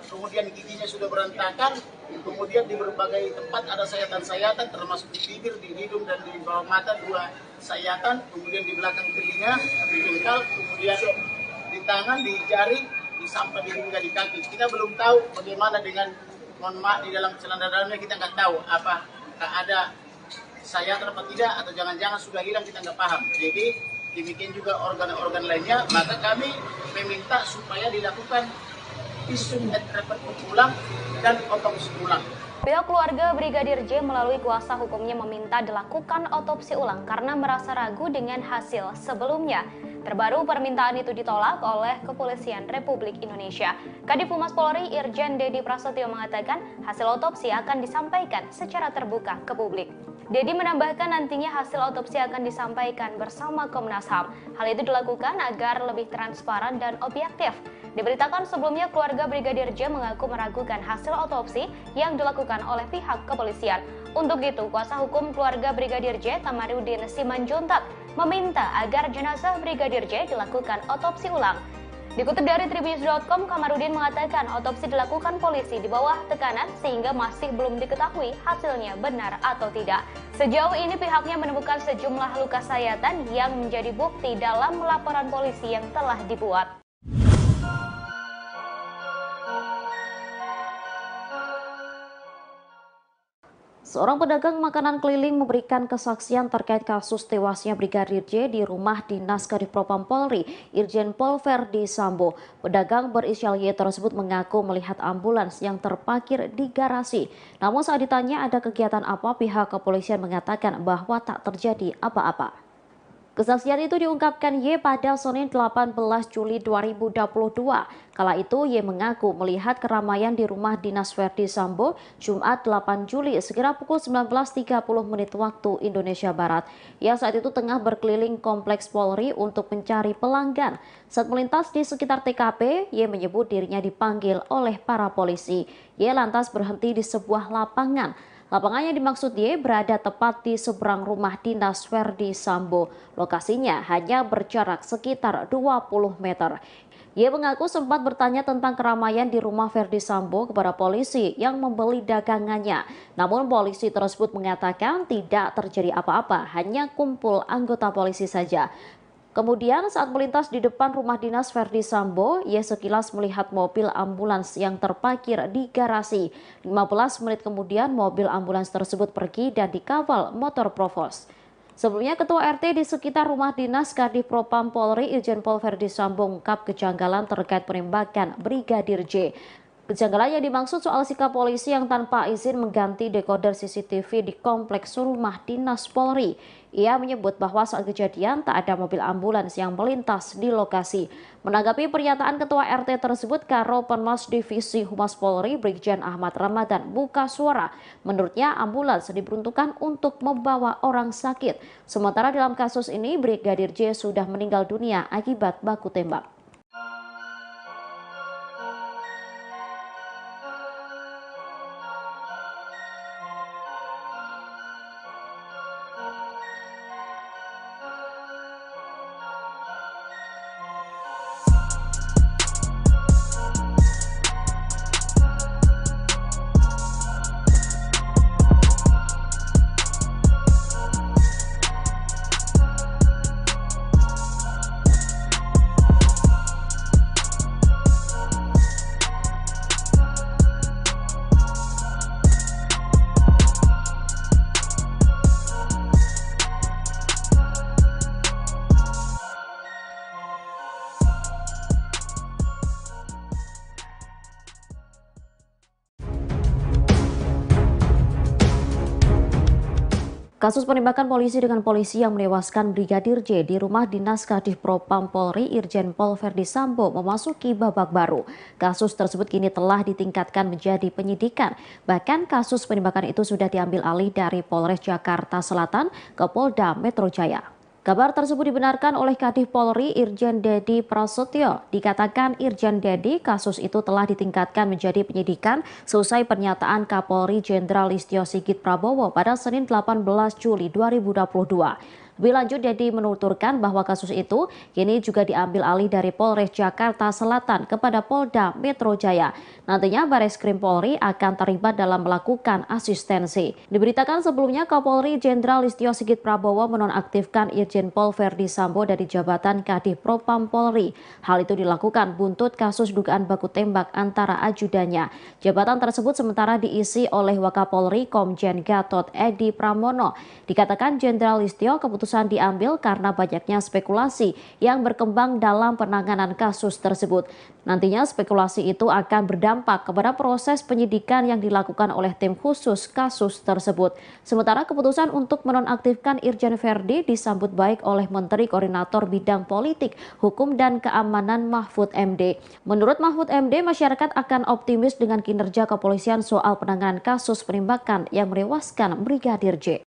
Speaker 3: kemudian giginya sudah berantakan, kemudian di berbagai tempat ada sayatan-sayatan, termasuk di bibir, di hidung dan di bawah mata 2 sayatan, kemudian di belakang telinga, di jengkal, kemudian di tangan, di jari, di samping hingga di kaki. Kita belum tahu bagaimana dengan di dalam celana dalamnya, kita nggak tahu apakah ada sayatan apa tidak, atau jangan-jangan sudah hilang, kita nggak paham. Jadi demikian juga organ-organ lainnya, maka kami meminta supaya dilakukan visum et repertum ulang dan otopsi ulang.
Speaker 1: Pihak keluarga Brigadir J melalui kuasa hukumnya meminta dilakukan otopsi ulang karena merasa ragu dengan hasil sebelumnya. Terbaru permintaan itu ditolak oleh Kepolisian Republik Indonesia. Kadif Humas Polri Irjen Dedi Prasetyo mengatakan hasil otopsi akan disampaikan secara terbuka ke publik. Dedi menambahkan nantinya hasil otopsi akan disampaikan bersama Komnas HAM. Hal itu dilakukan agar lebih transparan dan objektif. Diberitakan sebelumnya keluarga Brigadir J mengaku meragukan hasil otopsi yang dilakukan oleh pihak kepolisian. Untuk itu, kuasa hukum keluarga Brigadir J, Kamarudin Simanjuntak, meminta agar jenazah Brigadir J dilakukan otopsi ulang. Dikutip dari Tribunnews.com, Kamarudin mengatakan otopsi dilakukan polisi di bawah tekanan sehingga masih belum diketahui hasilnya benar atau tidak. Sejauh ini pihaknya menemukan sejumlah luka sayatan yang menjadi bukti dalam laporan polisi yang telah dibuat.
Speaker 2: Seorang pedagang makanan keliling memberikan kesaksian terkait kasus tewasnya Brigadir J di rumah dinas Kadifropam Polri, Irjen Pol Verdi Sambo. Pedagang berinisial Y tersebut mengaku melihat ambulans yang terparkir di garasi. Namun saat ditanya ada kegiatan apa, pihak kepolisian mengatakan bahwa tak terjadi apa-apa. Kesaksian itu diungkapkan Y pada Senin 18 Juli 2022. Kala itu Y mengaku melihat keramaian di rumah dinas Verdi Sambo Jumat 8 Juli sekira pukul 19.30 waktu Indonesia Barat. Ia saat itu tengah berkeliling kompleks Polri untuk mencari pelanggan. Saat melintas di sekitar TKP, Y menyebut dirinya dipanggil oleh para polisi. Y lantas berhenti di sebuah lapangan. Lapangan yang dimaksud Y berada tepat di seberang rumah dinas Verdi Sambo. Lokasinya hanya berjarak sekitar 20 meter. Y mengaku sempat bertanya tentang keramaian di rumah Verdi Sambo kepada polisi yang membeli dagangannya. Namun polisi tersebut mengatakan tidak terjadi apa-apa, hanya kumpul anggota polisi saja. Kemudian saat melintas di depan rumah dinas Verdi Sambo, ia sekilas melihat mobil ambulans yang terparkir di garasi. 15 menit kemudian mobil ambulans tersebut pergi dan dikawal motor provos. Sebelumnya Ketua RT di sekitar rumah dinas Kadifropam Polri Irjen Pol Verdi Sambo mengungkap kejanggalan terkait penembakan Brigadir J. Kejanggalan yang dimaksud soal sikap polisi yang tanpa izin mengganti dekoder CCTV di kompleks rumah dinas Polri. Ia menyebut bahwa saat kejadian tak ada mobil ambulans yang melintas di lokasi. Menanggapi pernyataan Ketua RT tersebut, Karopenmas Divisi Humas Polri Brigjen Ahmad Ramadan buka suara. Menurutnya ambulans diperuntukkan untuk membawa orang sakit. Sementara dalam kasus ini Brigadir J sudah meninggal dunia akibat baku tembak. Kasus penembakan polisi dengan polisi yang menewaskan Brigadir J di rumah dinas Kadifropam Polri Irjen Pol Verdi Sambo memasuki babak baru. Kasus tersebut kini telah ditingkatkan menjadi penyidikan. Bahkan kasus penembakan itu sudah diambil alih dari Polres Jakarta Selatan ke Polda Metro Jaya. Kabar tersebut dibenarkan oleh Kadif Polri Irjen Dedi Prasetyo. Dikatakan Irjen Dedi kasus itu telah ditingkatkan menjadi penyidikan selesai pernyataan Kapolri Jenderal Listio Sigit Prabowo pada Senin 18 Juli 2022. Lebih lanjut, Dedi menuturkan bahwa kasus itu kini juga diambil alih dari Polres Jakarta Selatan kepada Polda Metro Jaya. Nantinya Bareskrim Polri akan terlibat dalam melakukan asistensi. Diberitakan sebelumnya Kapolri Jenderal Listio Sigit Prabowo menonaktifkan Irjen Pol Verdi Sambo dari jabatan Kadifropam Polri. Hal itu dilakukan buntut kasus dugaan baku tembak antara ajudannya. Jabatan tersebut sementara diisi oleh Wakapolri Komjen Gatot Edi Pramono. Dikatakan Jenderal Listio keputusan diambil karena banyaknya spekulasi yang berkembang dalam penanganan kasus tersebut. Nantinya spekulasi itu akan berdampak kepada proses penyidikan yang dilakukan oleh tim khusus kasus tersebut. Sementara keputusan untuk menonaktifkan Irjen Verdi disambut baik oleh Menteri Koordinator Bidang Politik, Hukum dan Keamanan Mahfud MD. Menurut Mahfud MD, masyarakat akan optimis dengan kinerja kepolisian soal penanganan kasus penembakan yang menewaskan Brigadir J.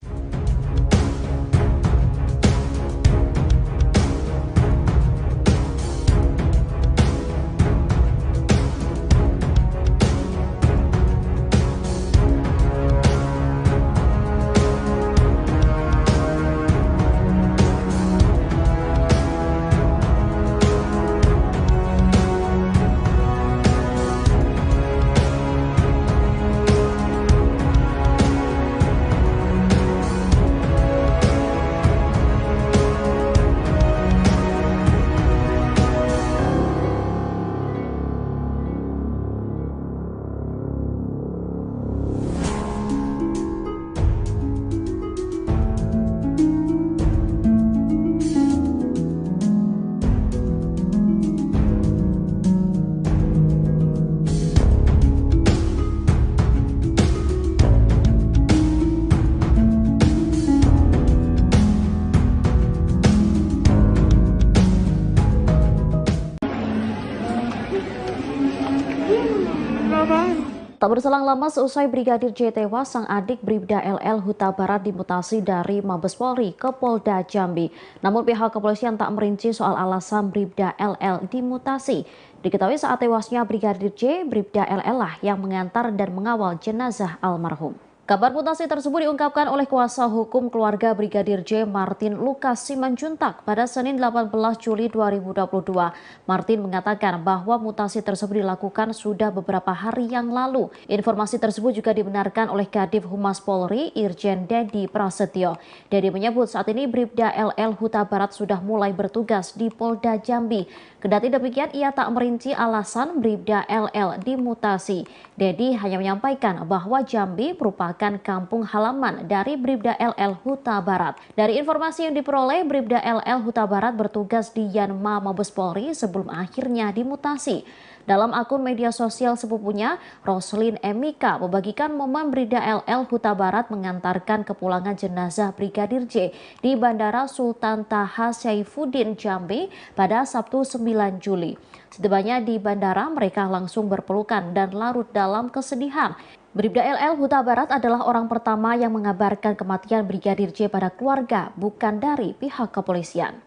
Speaker 2: Tak berselang lama seusai Brigadir J tewas, sang adik Bribda LL Huta Barat dimutasi dari Mabes Polri ke Polda Jambi. Namun pihak kepolisian tak merinci soal alasan Bribda LL dimutasi. Diketahui saat tewasnya Brigadir J, Bribda LL lah yang mengantar dan mengawal jenazah almarhum. Kabar mutasi tersebut diungkapkan oleh kuasa hukum keluarga Brigadir J, Martin Lukas Simanjuntak pada Senin 18 Juli 2022. Martin mengatakan bahwa mutasi tersebut dilakukan sudah beberapa hari yang lalu. Informasi tersebut juga dibenarkan oleh Kadif Humas Polri, Irjen Dedi Prasetyo. Dedi menyebut saat ini Bribda LL Huta Barat sudah mulai bertugas di Polda Jambi. Kendati demikian, ia tak merinci alasan Bribda LL dimutasi. Dedi hanya menyampaikan bahwa Jambi merupakan kampung halaman dari Bribda LL Huta Barat. Dari informasi yang diperoleh, Bribda LL Huta Barat bertugas di Yanma Mabes Polri sebelum akhirnya dimutasi. Dalam akun media sosial sepupunya, Roslin Emika membagikan momen Bribda LL Huta Barat mengantarkan kepulangan jenazah Brigadir J di Bandara Sultan Taha Saifuddin Jambi pada Sabtu 9 Juli. Setibanya di bandara, mereka langsung berpelukan dan larut dalam kesedihan. Bribda LL Huta Barat adalah orang pertama yang mengabarkan kematian Brigadir J pada keluarga, bukan dari pihak kepolisian.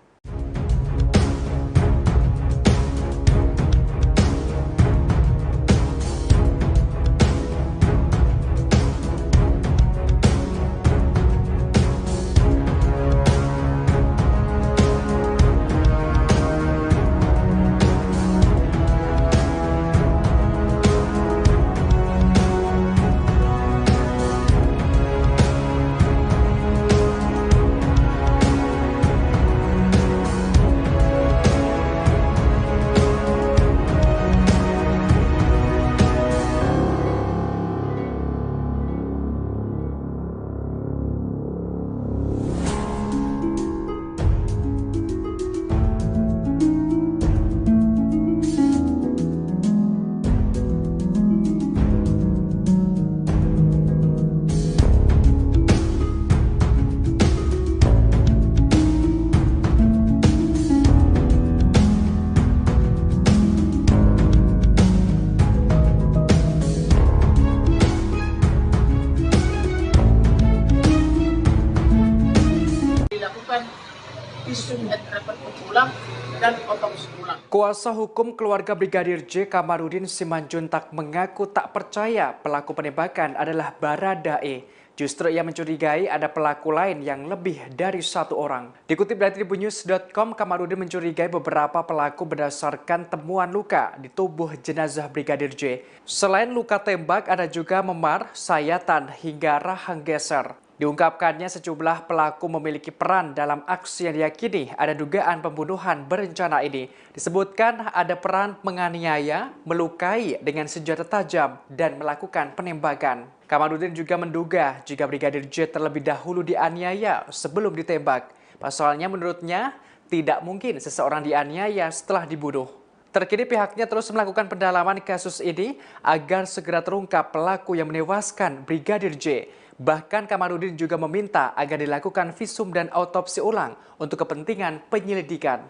Speaker 3: visum et repertum ulang dan otopsi ulang.
Speaker 4: Kuasa hukum keluarga Brigadir J, Kamarudin Simanjuntak mengaku tak percaya pelaku penembakan adalah Baradae. Justru ia mencurigai ada pelaku lain yang lebih dari satu orang. Dikutip dari tribunnews.com, Kamarudin mencurigai beberapa pelaku berdasarkan temuan luka di tubuh jenazah Brigadir J. Selain luka tembak, ada juga memar, sayatan, hingga rahang geser. Diungkapkannya sejumlah pelaku memiliki peran dalam aksi yang diyakini ada dugaan pembunuhan berencana ini. Disebutkan ada peran menganiaya, melukai dengan senjata tajam, dan melakukan penembakan. Kamarudin juga menduga jika Brigadir J terlebih dahulu dianiaya sebelum ditembak. Pasalnya menurutnya tidak mungkin seseorang dianiaya setelah dibunuh. Terkini pihaknya terus melakukan pendalaman kasus ini agar segera terungkap pelaku yang menewaskan Brigadir J. Bahkan Kamarudin juga meminta agar dilakukan visum dan autopsi ulang untuk kepentingan penyelidikan.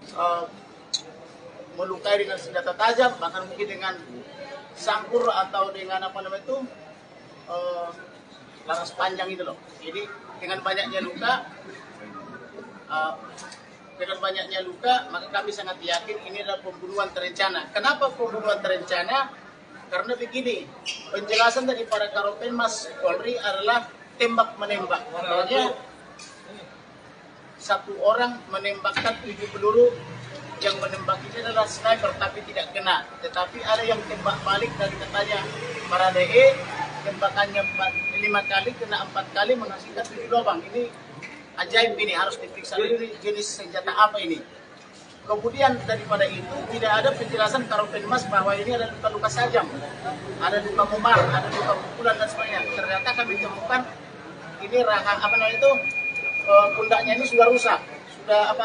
Speaker 3: Melukai dengan senjata tajam, bahkan mungkin dengan sangkur atau dengan laras panjang itu loh. Jadi dengan banyaknya luka, maka kami sangat yakin ini adalah pembunuhan terencana. Kenapa pembunuhan terencana? Karena begini, penjelasan dari para Karopenmas Polri adalah tembak-menembak. Artinya satu orang menembakkan 7 peluru, yang menembak ini adalah sniper tapi tidak kena. Tetapi ada yang tembak balik dari katanya Baradae, tembakannya 5 kali, kena 4 kali, menghasilkan 7 lubang. Ini ajaib, ini harus diperiksa ini jenis senjata apa ini. Kemudian daripada itu tidak ada penjelasan Karopenmas bahwa ini ada luka-luka sajam, ada luka memar, ada luka pukulan dan sebagainya. Ternyata kami temukan ini rahang pundaknya ini sudah rusak, sudah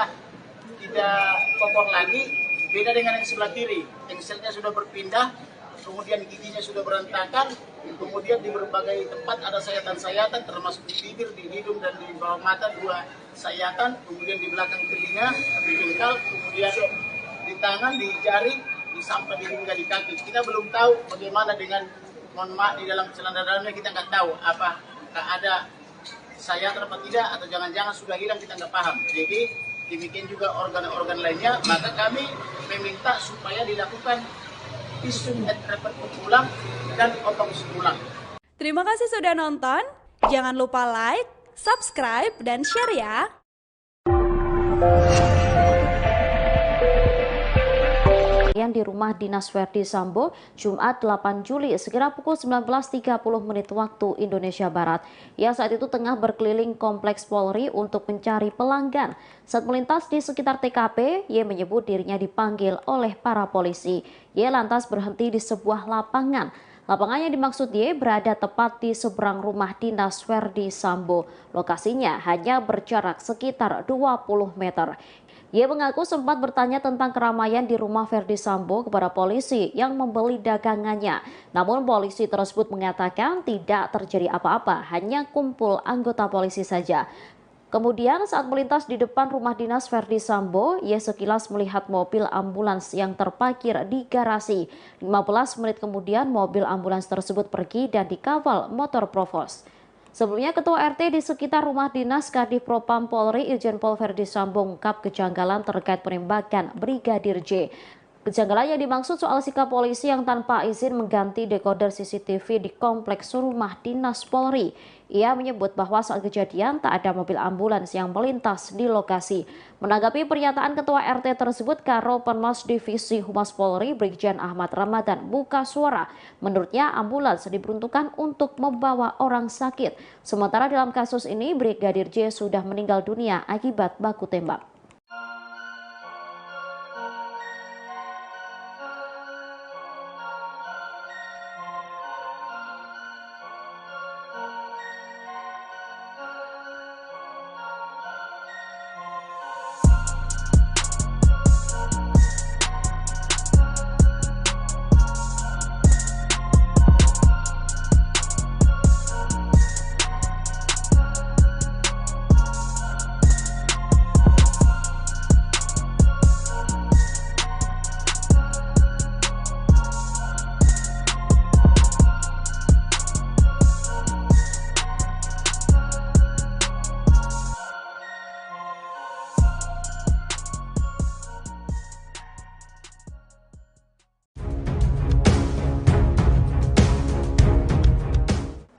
Speaker 3: tidak kokoh lagi. Beda dengan yang sebelah kiri, engselnya sudah berpindah, kemudian giginya sudah berantakan, kemudian di berbagai tempat ada sayatan-sayatan, termasuk di bibir, di hidung, dan di bawah mata 2 sayatan, kemudian di belakang telinga, di jengkal, kemudian di tangan, di jari, di sampai di hingga di kaki. Kita belum tahu bagaimana dengan mohon maaf di dalam celana dalamnya kita nggak tahu apa ada saya atau tidak, atau jangan-jangan sudah hilang, kita nggak paham. Jadi demikian juga organ-organ lainnya, maka kami meminta supaya dilakukan visum et repertum ulang dan otopsi ulang.
Speaker 5: Terima kasih sudah nonton. Jangan lupa like, subscribe, dan share ya.
Speaker 2: Yang di rumah dinas Verdi Sambo, Jumat 8 Juli, sekira pukul 19.30 waktu Indonesia Barat. Ia saat itu tengah berkeliling kompleks Polri untuk mencari pelanggan. Saat melintas di sekitar TKP, ia menyebut dirinya dipanggil oleh para polisi. Ia lantas berhenti di sebuah lapangan. Lapangan yang dimaksud Y berada tepat di seberang rumah dinas Verdi Sambo. Lokasinya hanya berjarak sekitar 20 meter. Ia mengaku sempat bertanya tentang keramaian di rumah Verdi Sambo kepada polisi yang membeli dagangannya. Namun polisi tersebut mengatakan tidak terjadi apa-apa, hanya kumpul anggota polisi saja. Kemudian saat melintas di depan rumah dinas Verdi Sambo, ia sekilas melihat mobil ambulans yang terparkir di garasi. 15 menit kemudian mobil ambulans tersebut pergi dan dikawal motor provos. Sebelumnya, Ketua RT di sekitar rumah dinas Kadif Propam Polri Irjen Pol Verdi Sambo mengungkap kejanggalan terkait penembakan Brigadir J. Kejanggalan yang dimaksud soal sikap polisi yang tanpa izin mengganti dekoder CCTV di kompleks rumah dinas Polri. Ia menyebut bahwa saat kejadian tak ada mobil ambulans yang melintas di lokasi. Menanggapi pernyataan Ketua RT tersebut, Karo Penmas Divisi Humas Polri Brigjen Ahmad Ramadan buka suara. Menurutnya ambulans diperuntukkan untuk membawa orang sakit. Sementara dalam kasus ini Brigadir J sudah meninggal dunia akibat baku tembak.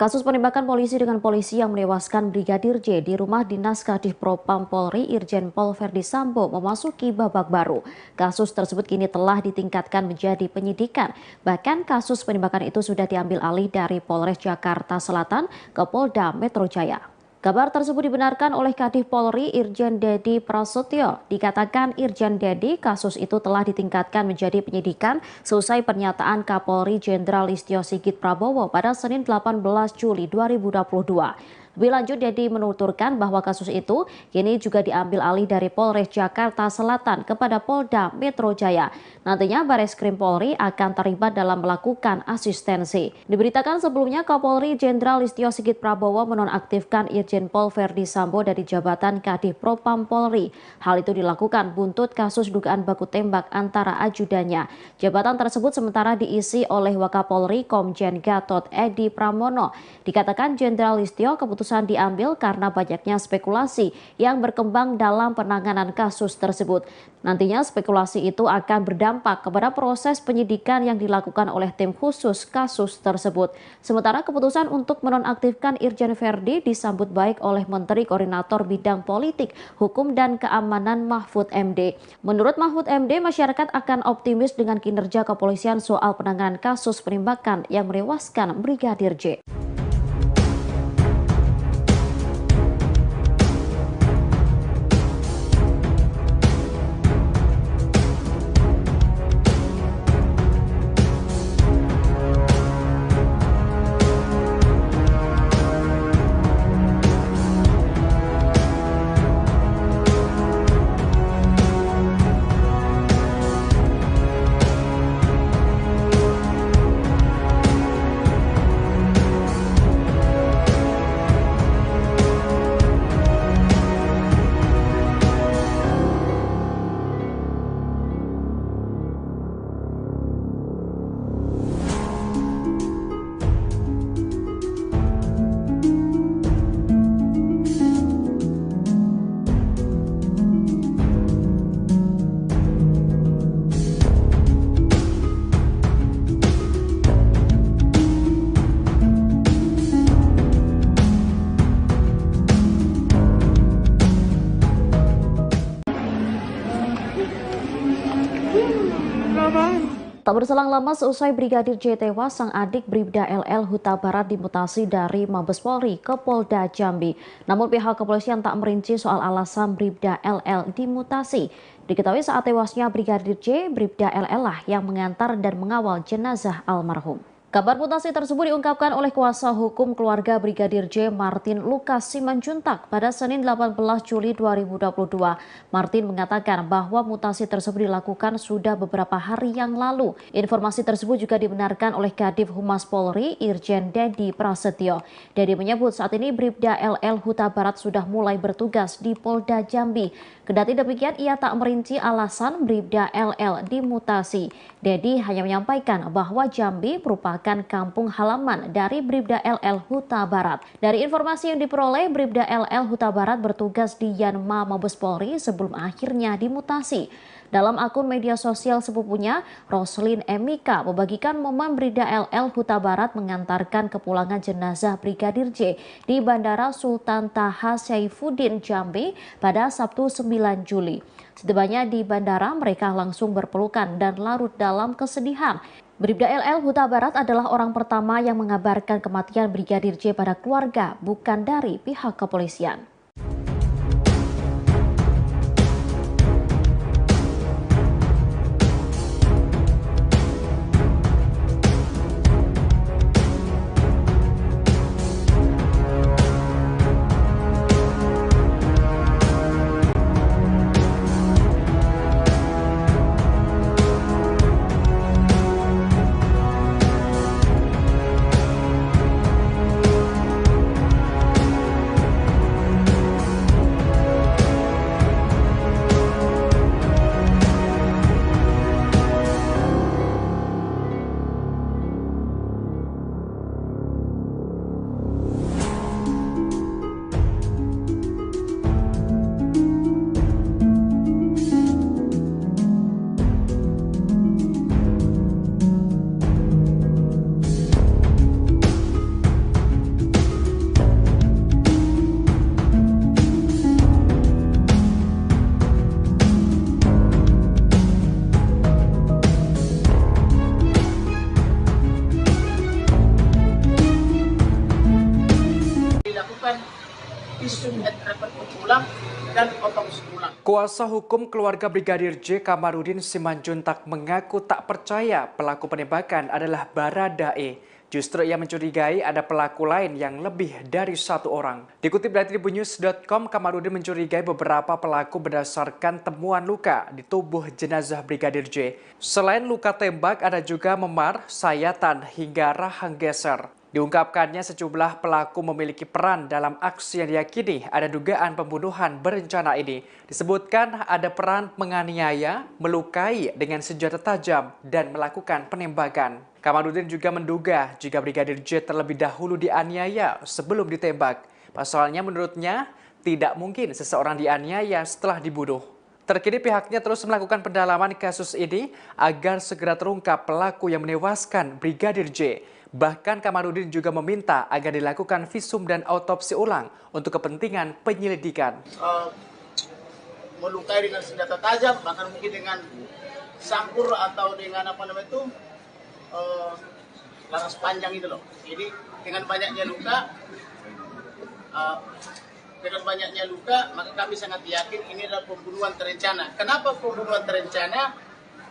Speaker 2: Kasus penembakan polisi dengan polisi yang menewaskan Brigadir J di rumah dinas Kadif Propam Polri Irjen Pol Verdi Sambo memasuki babak baru. Kasus tersebut kini telah ditingkatkan menjadi penyidikan. Bahkan kasus penembakan itu sudah diambil alih dari Polres Jakarta Selatan ke Polda Metro Jaya. Kabar tersebut dibenarkan oleh Kadif Polri Irjen Dedi Prasetyo. Dikatakan Irjen Dedi, kasus itu telah ditingkatkan menjadi penyidikan seusai pernyataan Kapolri Jenderal Listio Sigit Prabowo pada Senin 18 Juli 2022. Lebih lanjut, Dedi menuturkan bahwa kasus itu kini juga diambil alih dari Polres Jakarta Selatan kepada Polda Metro Jaya. Nantinya Bareskrim Polri akan terlibat dalam melakukan asistensi. Diberitakan sebelumnya Kapolri Jenderal Listio Sigit Prabowo menonaktifkan Irjen Pol Verdi Sambo dari jabatan Kadif Propam Polri. Hal itu dilakukan buntut kasus dugaan baku tembak antara ajudannya. Jabatan tersebut sementara diisi oleh Wakapolri Komjen Gatot Edi Pramono. Dikatakan Jenderal Listio keputusan diambil karena banyaknya spekulasi yang berkembang dalam penanganan kasus tersebut. Nantinya spekulasi itu akan berdampak kepada proses penyidikan yang dilakukan oleh tim khusus kasus tersebut. Sementara keputusan untuk menonaktifkan Irjen Verdi disambut baik oleh Menteri Koordinator Bidang Politik, Hukum dan Keamanan Mahfud MD. Menurut Mahfud MD, masyarakat akan optimis dengan kinerja kepolisian soal penanganan kasus penembakan yang menewaskan Brigadir J. Tak berselang lama seusai Brigadir J tewas, sang adik Bribda LL Huta Barat dimutasi dari Mabes Polri ke Polda Jambi. Namun pihak kepolisian tak merinci soal alasan Bribda LL dimutasi. Diketahui saat tewasnya Brigadir J, Bribda LL lah yang mengantar dan mengawal jenazah almarhum. Kabar mutasi tersebut diungkapkan oleh kuasa hukum keluarga Brigadir J, Martin Lukas Simanjuntak pada Senin 18 Juli 2022. Martin mengatakan bahwa mutasi tersebut dilakukan sudah beberapa hari yang lalu. Informasi tersebut juga dibenarkan oleh Kadif Humas Polri, Irjen Dedi Prasetyo. Dedi menyebut saat ini Bribda LL Huta Barat sudah mulai bertugas di Polda Jambi. Kendati demikian, ia tak merinci alasan Bribda LL dimutasi. Dedi hanya menyampaikan bahwa Jambi merupakan kampung halaman dari Bribda LL Huta Barat. Dari informasi yang diperoleh, Bribda LL Huta Barat bertugas di Yanma Mabes Polri sebelum akhirnya dimutasi. Dalam akun media sosial sepupunya, Roslin Emika membagikan momen Bribda LL Huta Barat mengantarkan kepulangan jenazah Brigadir J di Bandara Sultan Taha Saifuddin Jambi pada Sabtu 9 Juli. Setibanya di bandara, mereka langsung berpelukan dan larut dalam kesedihan. Bribda LL Huta Barat adalah orang pertama yang mengabarkan kematian Brigadir J pada keluarga, bukan dari pihak kepolisian.
Speaker 3: visum et repertum ulang dan otopsi ulang.
Speaker 4: Kuasa hukum keluarga Brigadir J, Kamarudin Simanjuntak mengaku tak percaya pelaku penembakan adalah Baradae. Justru ia mencurigai ada pelaku lain yang lebih dari satu orang. Dikutip dari tribunnews.com, Kamarudin mencurigai beberapa pelaku berdasarkan temuan luka di tubuh jenazah Brigadir J. Selain luka tembak, ada juga memar, sayatan, hingga rahang geser. Diungkapkannya sejumlah pelaku memiliki peran dalam aksi yang diyakini ada dugaan pembunuhan berencana ini. Disebutkan ada peran menganiaya, melukai dengan senjata tajam, dan melakukan penembakan. Kamarudin juga menduga jika Brigadir J terlebih dahulu dianiaya sebelum ditembak. Pasalnya menurutnya tidak mungkin seseorang dianiaya setelah dibunuh. Terkini pihaknya terus melakukan pendalaman kasus ini agar segera terungkap pelaku yang menewaskan Brigadir J. Bahkan Kamarudin juga meminta agar dilakukan visum dan autopsi ulang untuk kepentingan penyelidikan.
Speaker 3: Melukai dengan senjata tajam, bahkan mungkin dengan sangkur atau dengan laras panjang itu loh. Jadi dengan banyaknya luka, maka kami sangat yakin ini adalah pembunuhan terencana. Kenapa pembunuhan terencana?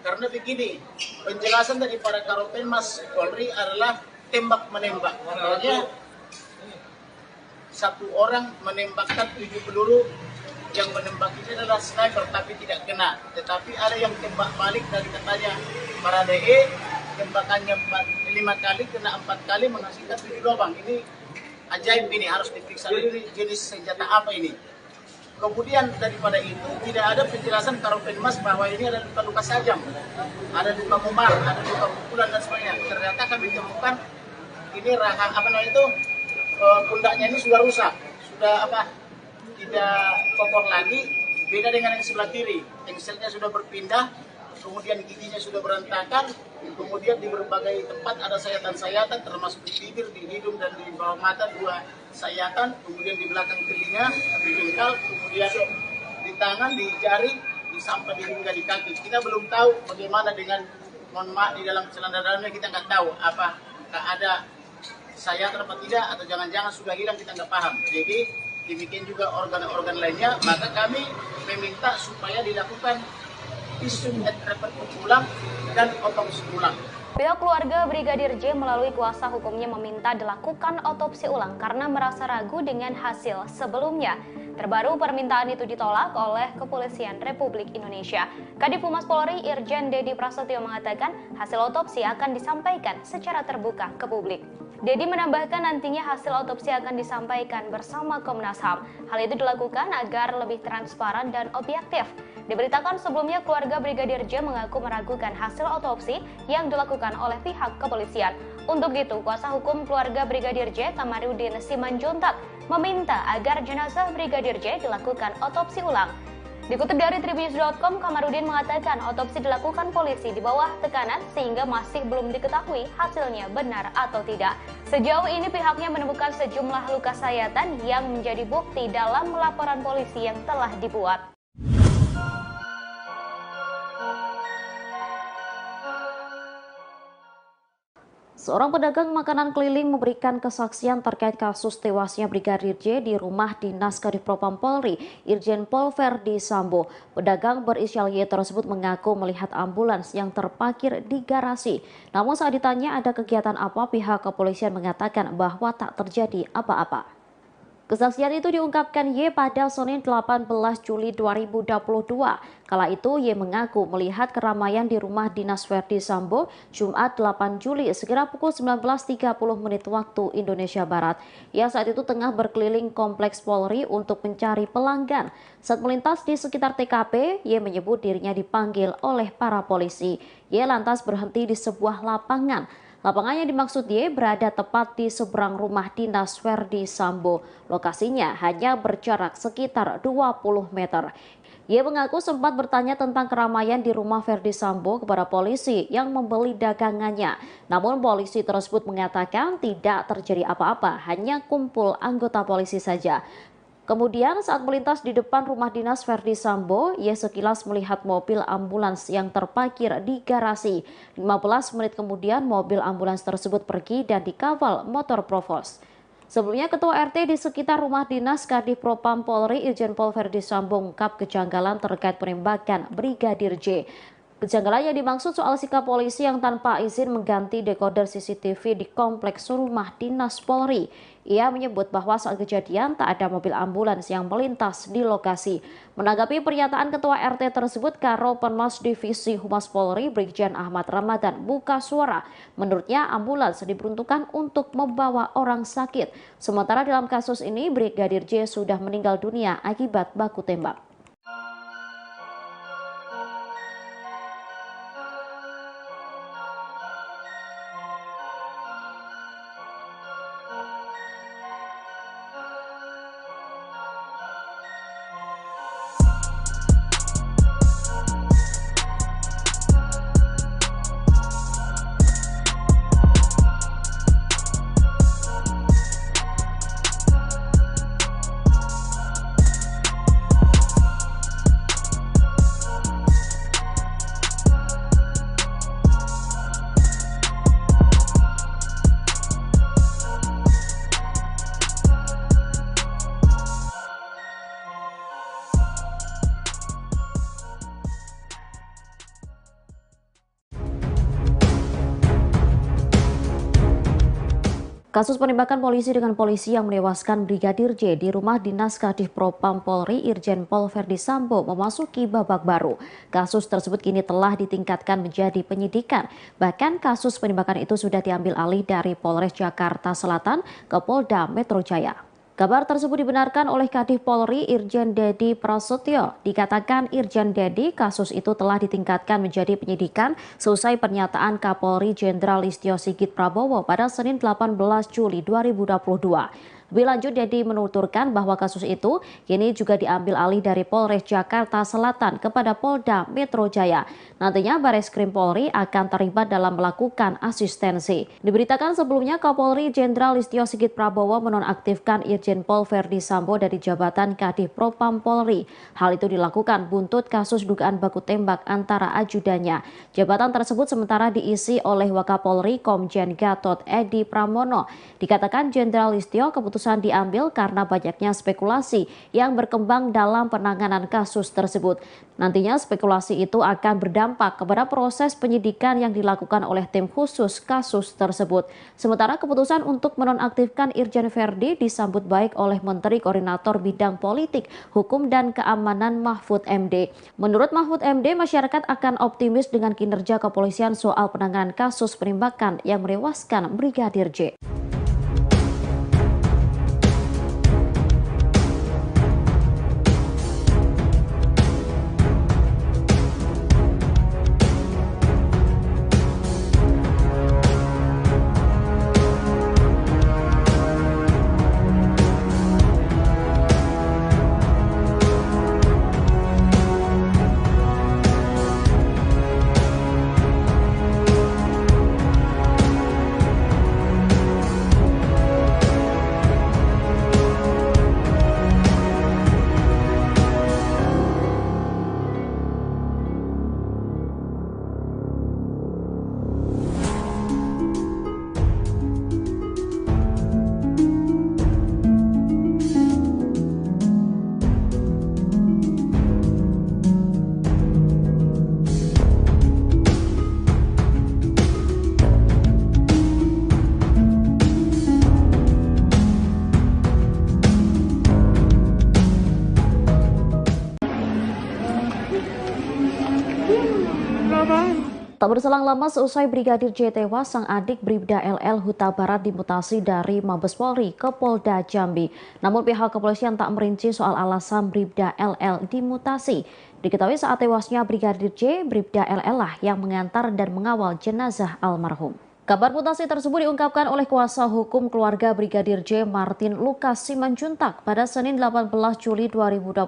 Speaker 3: Karena begini, penjelasan dari para Karopenmas Polri adalah tembak-menembak. Artinya satu orang menembakkan 7 peluru, yang menembak ini adalah sniper tapi tidak kena. Tetapi ada yang tembak balik dari katanya Baradae, tembakannya 5 kali, kena 4 kali, menghasilkan 7 lubang. Ini ajaib, ini harus diperiksa ini jenis senjata apa ini. Kemudian daripada itu tidak ada penjelasan Karopenmas bahwa ini ada luka-luka sajam, ada luka memar, ada luka pukulan dan sebagainya. Ternyata kami temukan ini rahang pundaknya ini sudah rusak, sudah tidak kokoh lagi. Beda dengan yang sebelah kiri, engselnya sudah berpindah, kemudian giginya sudah berantakan, kemudian di berbagai tempat ada sayatan-sayatan, termasuk di bibir, di hidung, dan di bawah mata 2 sayatan, kemudian di belakang telinga, di jengkal, kemudian di tangan, di jari, di sampai hingga di kaki. Kita belum tahu bagaimana dengan mohon maaf di dalam celana dalamnya kita nggak tahu apa ada sayat apa tidak, atau jangan-jangan sudah hilang, kita nggak paham. Jadi demikian juga organ-organ lainnya, maka kami meminta supaya dilakukan visum et repertum ulang dan otopsi ulang.
Speaker 1: Pihak keluarga Brigadir J melalui kuasa hukumnya meminta dilakukan otopsi ulang karena merasa ragu dengan hasil sebelumnya. Terbaru permintaan itu ditolak oleh Kepolisian Republik Indonesia. Kadif Humas Polri Irjen Dedi Prasetyo mengatakan hasil otopsi akan disampaikan secara terbuka ke publik. Dedi menambahkan nantinya hasil otopsi akan disampaikan bersama Komnas HAM. Hal itu dilakukan agar lebih transparan dan objektif. Diberitakan sebelumnya keluarga Brigadir J mengaku meragukan hasil otopsi yang dilakukan oleh pihak kepolisian. Untuk itu, kuasa hukum keluarga Brigadir J, Kamarudin Simanjuntak, meminta agar jenazah Brigadir J dilakukan otopsi ulang. Dikutip dari Tribunnews.com, Kamarudin mengatakan otopsi dilakukan polisi di bawah tekanan sehingga masih belum diketahui hasilnya benar atau tidak. Sejauh ini pihaknya menemukan sejumlah luka sayatan yang menjadi bukti dalam laporan polisi yang telah dibuat.
Speaker 2: Seorang pedagang makanan keliling memberikan kesaksian terkait kasus tewasnya Brigadir J di rumah dinas Kadif Propam Polri, Irjen Pol Verdi Sambo. Pedagang berinisial Y tersebut mengaku melihat ambulans yang terparkir di garasi. Namun saat ditanya ada kegiatan apa, pihak kepolisian mengatakan bahwa tak terjadi apa-apa. Kesaksian itu diungkapkan Y pada Senin 18 Juli 2022. Kala itu Y mengaku melihat keramaian di rumah dinas Verdi Sambo Jumat 8 Juli sekira pukul 19.30 waktu Indonesia Barat. Ia saat itu tengah berkeliling kompleks Polri untuk mencari pelanggan. Saat melintas di sekitar TKP, Y menyebut dirinya dipanggil oleh para polisi. Y lantas berhenti di sebuah lapangan. Lapangan yang dimaksud Y berada tepat di seberang rumah dinas Verdi Sambo. Lokasinya hanya berjarak sekitar 20 meter. Y mengaku sempat bertanya tentang keramaian di rumah Verdi Sambo kepada polisi yang membeli dagangannya. Namun polisi tersebut mengatakan tidak terjadi apa-apa, hanya kumpul anggota polisi saja. Kemudian saat melintas di depan rumah dinas Verdi Sambo, ia sekilas melihat mobil ambulans yang terparkir di garasi. 15 menit kemudian mobil ambulans tersebut pergi dan dikawal motor provos. Sebelumnya Ketua RT di sekitar rumah dinas Kadif Propam Polri Irjen Pol Verdi Sambo mengungkap kejanggalan terkait penembakan Brigadir J. Kejanggalan yang dimaksud soal sikap polisi yang tanpa izin mengganti dekoder CCTV di kompleks rumah dinas Polri. Ia menyebut bahwa saat kejadian tak ada mobil ambulans yang melintas di lokasi. Menanggapi pernyataan Ketua RT tersebut, Karopenmas Divisi Humas Polri Brigjen Ahmad Ramadan buka suara. Menurutnya ambulans diperuntukkan untuk membawa orang sakit. Sementara dalam kasus ini Brigadir J sudah meninggal dunia akibat baku tembak. Kasus penembakan polisi dengan polisi yang menewaskan Brigadir J di rumah dinas Kadif Propam Polri Irjen Pol Verdi Sambo memasuki babak baru. Kasus tersebut kini telah ditingkatkan menjadi penyidikan. Bahkan kasus penembakan itu sudah diambil alih dari Polres Jakarta Selatan ke Polda Metro Jaya. Kabar tersebut dibenarkan oleh Kadif Polri Irjen Dedi Prasetyo. Dikatakan Irjen Dedi kasus itu telah ditingkatkan menjadi penyidikan seusai pernyataan Kapolri Jenderal Listio Sigit Prabowo pada Senin 18 Juli 2022. Lebih lanjut, Dedi menuturkan bahwa kasus itu kini juga diambil alih dari Polres Jakarta Selatan kepada Polda Metro Jaya. Nantinya Bareskrim Polri akan terlibat dalam melakukan asistensi. Diberitakan sebelumnya Kapolri Jenderal Listio Sigit Prabowo menonaktifkan Irjen Pol Verdi Sambo dari jabatan Kadif Propam Polri. Hal itu dilakukan buntut kasus dugaan baku tembak antara ajudannya. Jabatan tersebut sementara diisi oleh Wakapolri Komjen Gatot Edi Pramono. Dikatakan Jenderal Listio keputusan diambil karena banyaknya spekulasi yang berkembang dalam penanganan kasus tersebut. Nantinya spekulasi itu akan berdampak kepada proses penyidikan yang dilakukan oleh tim khusus kasus tersebut. Sementara keputusan untuk menonaktifkan Irjen Verdi disambut baik oleh Menteri Koordinator Bidang Politik, Hukum dan Keamanan Mahfud MD. Menurut Mahfud MD, masyarakat akan optimis dengan kinerja kepolisian soal penanganan kasus penembakan yang menewaskan Brigadir J. Tak berselang lama seusai Brigadir J tewas, sang adik Bribda LL Huta Barat dimutasi dari Mabes Polri ke Polda Jambi. Namun pihak kepolisian tak merinci soal alasan Bribda LL dimutasi. Diketahui saat tewasnya Brigadir J, Bribda LL lah yang mengantar dan mengawal jenazah almarhum. Kabar mutasi tersebut diungkapkan oleh kuasa hukum keluarga Brigadir J, Martin Lukas Simanjuntak pada Senin 18 Juli 2022.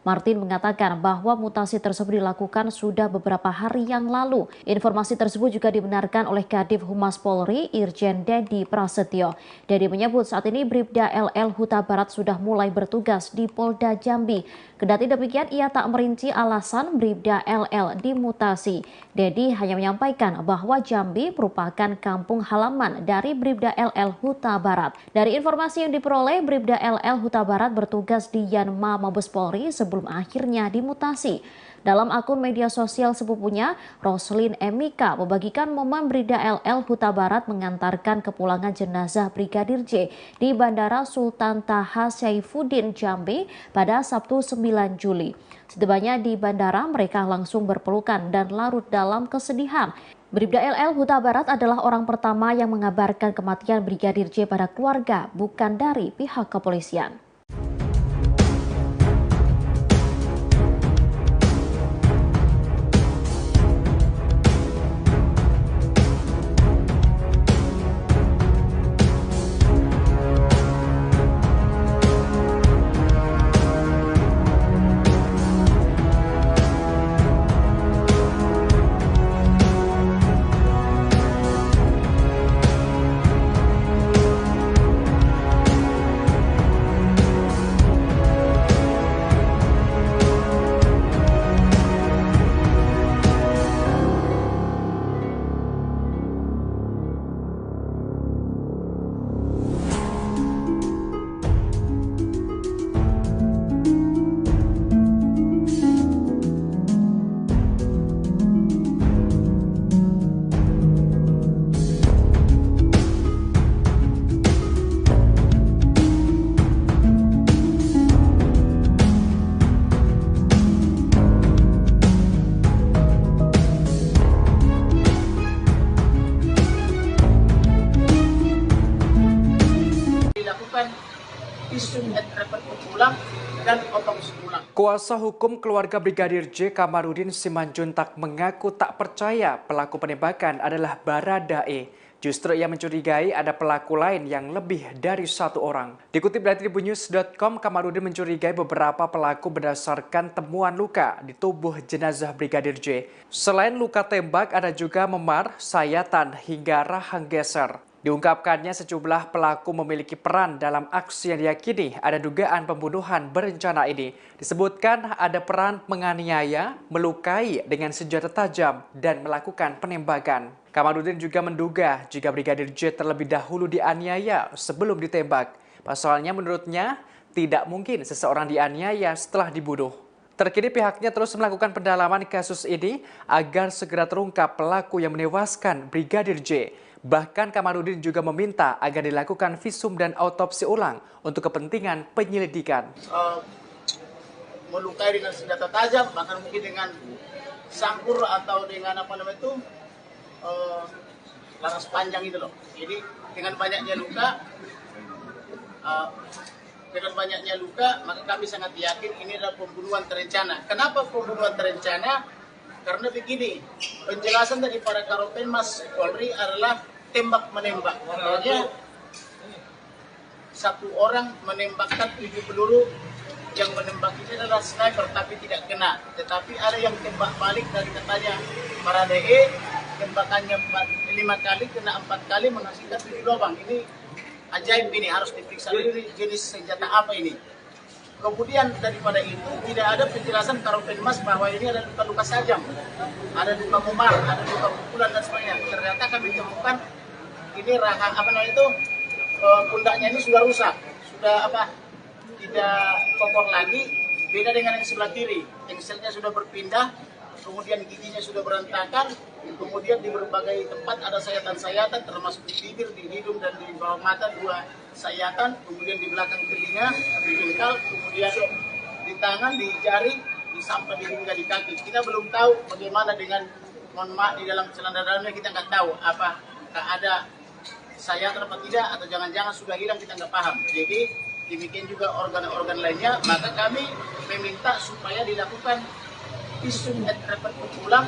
Speaker 2: Martin mengatakan bahwa mutasi tersebut dilakukan sudah beberapa hari yang lalu. Informasi tersebut juga dibenarkan oleh Kadif Humas Polri, Irjen Dedi Prasetyo. Dedi menyebut saat ini Bribda LL Huta Barat sudah mulai bertugas di Polda Jambi. Kendati demikian, ia tak merinci alasan Bribda LL dimutasi. Dedi hanya menyampaikan bahwa Jambi merupakan kampung halaman dari Bribda LL Huta Barat. Dari informasi yang diperoleh, Bribda LL Huta Barat bertugas di Yanma Mabes Polri sebelum akhirnya dimutasi. Dalam akun media sosial sepupunya, Roslin Emika membagikan momen Bribda LL Huta Barat mengantarkan kepulangan jenazah Brigadir J di Bandara Sultan Taha Saifuddin Jambi pada Sabtu 9 Juli. Setibanya di bandara, mereka langsung berpelukan dan larut dalam kesedihan. Bribda LL Huta Barat adalah orang pertama yang mengabarkan kematian Brigadir J pada keluarga, bukan dari pihak kepolisian.
Speaker 3: visum et repertum ulang dan otopsi ulang.
Speaker 4: Kuasa hukum keluarga Brigadir J, Kamarudin Simanjuntak mengaku tak percaya pelaku penembakan adalah Baradae. Justru ia mencurigai ada pelaku lain yang lebih dari satu orang. Dikutip dari tribunnews.com, Kamarudin mencurigai beberapa pelaku berdasarkan temuan luka di tubuh jenazah Brigadir J. Selain luka tembak, ada juga memar, sayatan, hingga rahang geser. Diungkapkannya sejumlah pelaku memiliki peran dalam aksi yang diyakini ada dugaan pembunuhan berencana ini. Disebutkan ada peran menganiaya, melukai dengan senjata tajam, dan melakukan penembakan. Kamarudin juga menduga jika Brigadir J terlebih dahulu dianiaya sebelum ditembak. Pasalnya menurutnya tidak mungkin seseorang dianiaya setelah dibunuh. Terkini pihaknya terus melakukan pendalaman kasus ini agar segera terungkap pelaku yang menewaskan Brigadir J. Bahkan Kamarudin juga meminta agar dilakukan visum dan autopsi ulang untuk kepentingan penyelidikan.
Speaker 3: Melukai dengan senjata tajam, bahkan mungkin dengan sangkur atau dengan laras panjang itu loh. Jadi dengan banyaknya luka, maka kami sangat yakin ini adalah pembunuhan terencana. Kenapa pembunuhan terencana? Karena begini, penjelasan daripada Karopenmas Polri adalah tembak-menembak. Artinya satu orang menembakkan 7 peluru, yang menembak ini adalah sniper tapi tidak kena. Tetapi ada yang tembak balik dari katanya para DE, tembakannya 5 kali, kena 4 kali, menghasilkan 7 lubang. Ini ajaib, ini harus diperiksa dulu jenis senjata apa ini. Kemudian daripada itu tidak ada penjelasan Karopenmas bahwa ini ada luka-luka sajam, ada luka memar, ada luka pukulan dan sebagainya. Ternyata kami temukan ini pundaknya ini sudah rusak, sudah tidak kokoh lagi. Beda dengan yang sebelah kiri, engselnya sudah berpindah, kemudian giginya sudah berantakan, kemudian di berbagai tempat ada sayatan-sayatan, termasuk di bibir, di hidung, dan di bawah mata 2 sayatan, kemudian di belakang telinga, di jengkal, kemudian di tangan, di jari, di samping, hingga di kaki. Kita belum tahu bagaimana dengan, mohon maaf, di dalam celana dalamnya kita nggak tahu apakah ada sayatan atau tidak, atau jangan-jangan sudah hilang, kita nggak paham. Jadi demikian juga organ-organ lainnya, maka kami meminta supaya dilakukan visum et repertum ulang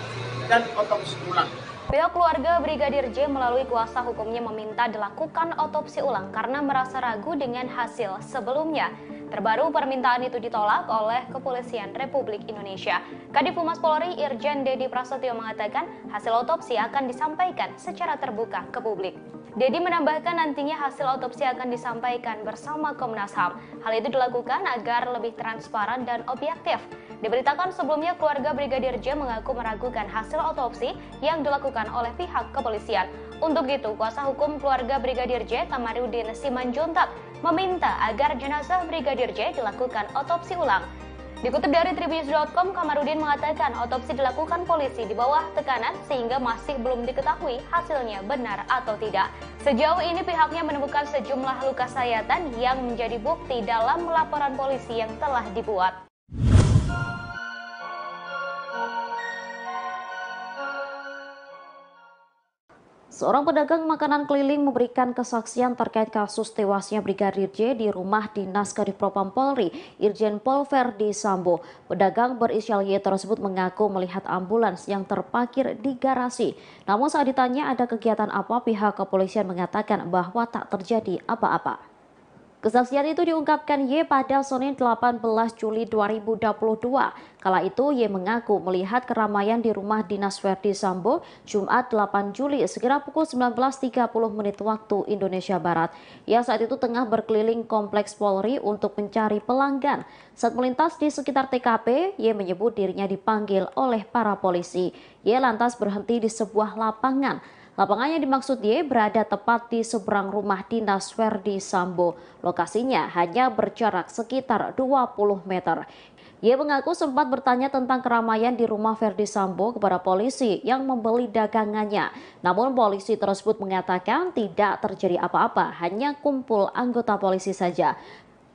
Speaker 3: dan otopsi ulang.
Speaker 1: Pihak keluarga Brigadir J melalui kuasa hukumnya meminta dilakukan otopsi ulang karena merasa ragu dengan hasil sebelumnya. Terbaru permintaan itu ditolak oleh Kepolisian Republik Indonesia. Kadif Humas Polri Irjen Dedi Prasetyo mengatakan hasil otopsi akan disampaikan secara terbuka ke publik. Dedi menambahkan nantinya hasil otopsi akan disampaikan bersama Komnas HAM. Hal itu dilakukan agar lebih transparan dan objektif. Diberitakan sebelumnya keluarga Brigadir J mengaku meragukan hasil otopsi yang dilakukan oleh pihak kepolisian. Untuk itu, kuasa hukum keluarga Brigadir J, Kamarudin Simanjuntak, meminta agar jenazah Brigadir J dilakukan otopsi ulang. Dikutip dari tribunnews.com, Kamarudin mengatakan otopsi dilakukan polisi di bawah tekanan sehingga masih belum diketahui hasilnya benar atau tidak. Sejauh ini pihaknya menemukan sejumlah luka sayatan yang menjadi bukti dalam laporan polisi yang telah dibuat.
Speaker 2: Seorang pedagang makanan keliling memberikan kesaksian terkait kasus tewasnya Brigadir J di rumah dinas Kadifropam Polri, Irjen Pol Verdi Sambo. Pedagang berinisial Y tersebut mengaku melihat ambulans yang terparkir di garasi. Namun saat ditanya ada kegiatan apa, pihak kepolisian mengatakan bahwa tak terjadi apa-apa. Kesaksian itu diungkapkan Y pada Senin 18 Juli 2022. Kala itu Y mengaku melihat keramaian di rumah dinas Verdi Sambo Jumat 8 Juli sekira pukul 19.30 waktu Indonesia Barat. Ia saat itu tengah berkeliling kompleks Polri untuk mencari pelanggan. Saat melintas di sekitar TKP, Y menyebut dirinya dipanggil oleh para polisi. Y lantas berhenti di sebuah lapangan. Lapangan yang dimaksud Y berada tepat di seberang rumah dinas Verdi Sambo. Lokasinya hanya berjarak sekitar 20 meter. Y mengaku sempat bertanya tentang keramaian di rumah Verdi Sambo kepada polisi yang membeli dagangannya. Namun polisi tersebut mengatakan tidak terjadi apa-apa, hanya kumpul anggota polisi saja.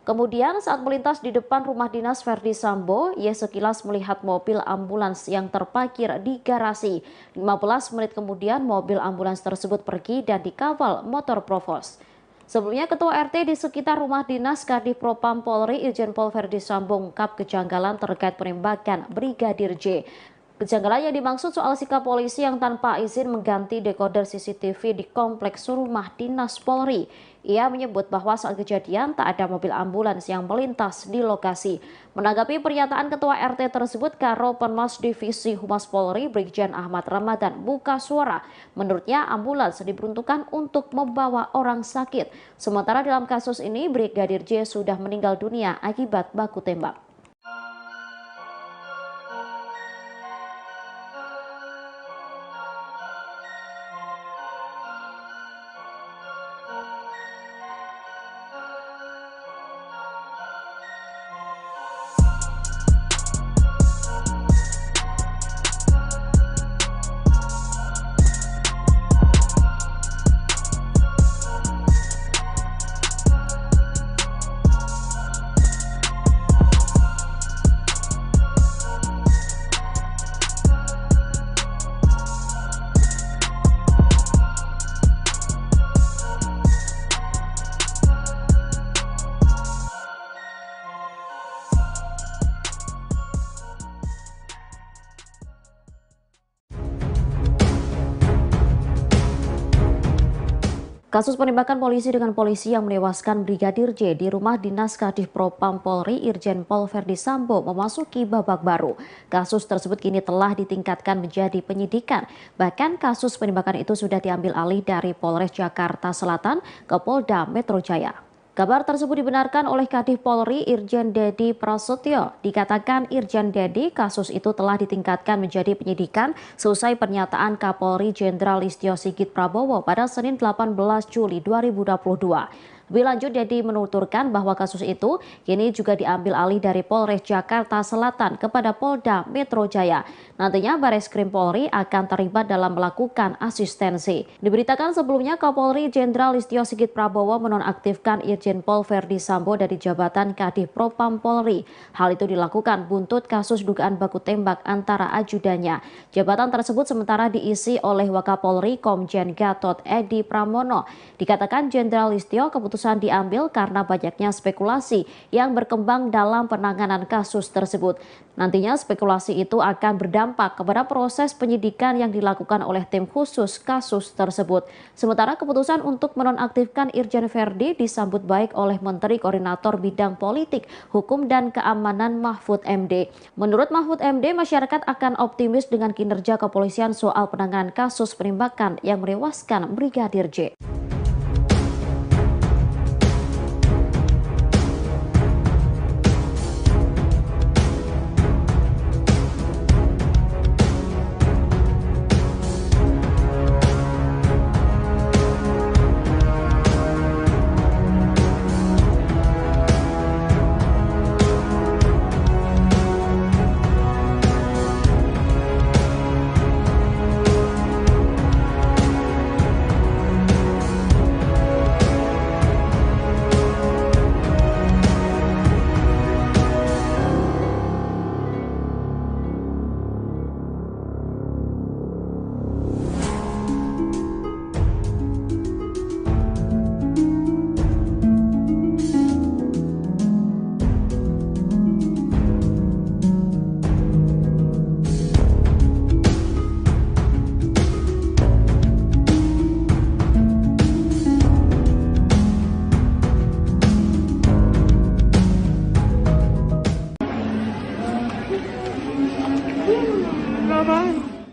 Speaker 2: Kemudian saat melintas di depan rumah dinas Verdi Sambo, ia sekilas melihat mobil ambulans yang terparkir di garasi. 15 menit kemudian mobil ambulans tersebut pergi dan dikawal motor provos. Sebelumnya Ketua RT di sekitar rumah dinas Kadifropam Polri Irjen Pol Verdi Sambo mengungkap kejanggalan terkait penembakan Brigadir J. Kejanggalan yang dimaksud soal sikap polisi yang tanpa izin mengganti dekoder CCTV di kompleks rumah dinas Polri. Ia menyebut bahwa saat kejadian tak ada mobil ambulans yang melintas di lokasi. Menanggapi pernyataan Ketua RT tersebut, Karopenmas Divisi Humas Polri Brigjen Ahmad Ramadan buka suara. Menurutnya ambulans diperuntukkan untuk membawa orang sakit. Sementara dalam kasus ini Brigadir J sudah meninggal dunia akibat baku tembak. Kasus penembakan polisi dengan polisi yang menewaskan Brigadir J di rumah dinas Kadif Propam Polri Irjen Pol Verdi Sambo memasuki babak baru. Kasus tersebut kini telah ditingkatkan menjadi penyidikan. Bahkan kasus penembakan itu sudah diambil alih dari Polres Jakarta Selatan ke Polda Metro Jaya. Kabar tersebut dibenarkan oleh Kadif Polri Irjen Dedi Prasetyo. Dikatakan Irjen Dedi kasus itu telah ditingkatkan menjadi penyidikan seusai pernyataan Kapolri Jenderal Listio Sigit Prabowo pada Senin 18 Juli 2022. Lebih lanjut, Dedi menuturkan bahwa kasus itu kini juga diambil alih dari Polres Jakarta Selatan kepada Polda Metro Jaya. Nantinya Bareskrim Polri akan terlibat dalam melakukan asistensi. Diberitakan sebelumnya Kapolri Jenderal Listio Sigit Prabowo menonaktifkan Irjen Pol Verdi Sambo dari jabatan Kadif Propam Polri. Hal itu dilakukan buntut kasus dugaan baku tembak antara ajudannya. Jabatan tersebut sementara diisi oleh Wakapolri Komjen Gatot Edi Pramono. Dikatakan Jenderal Listio keputusan diambil karena banyaknya spekulasi yang berkembang dalam penanganan kasus tersebut. Nantinya spekulasi itu akan berdampak kepada proses penyidikan yang dilakukan oleh tim khusus kasus tersebut. Sementara keputusan untuk menonaktifkan Irjen Verdi disambut baik oleh Menteri Koordinator Bidang Politik, Hukum dan Keamanan Mahfud MD. Menurut Mahfud MD, masyarakat akan optimis dengan kinerja kepolisian soal penanganan kasus penembakan yang menewaskan Brigadir J.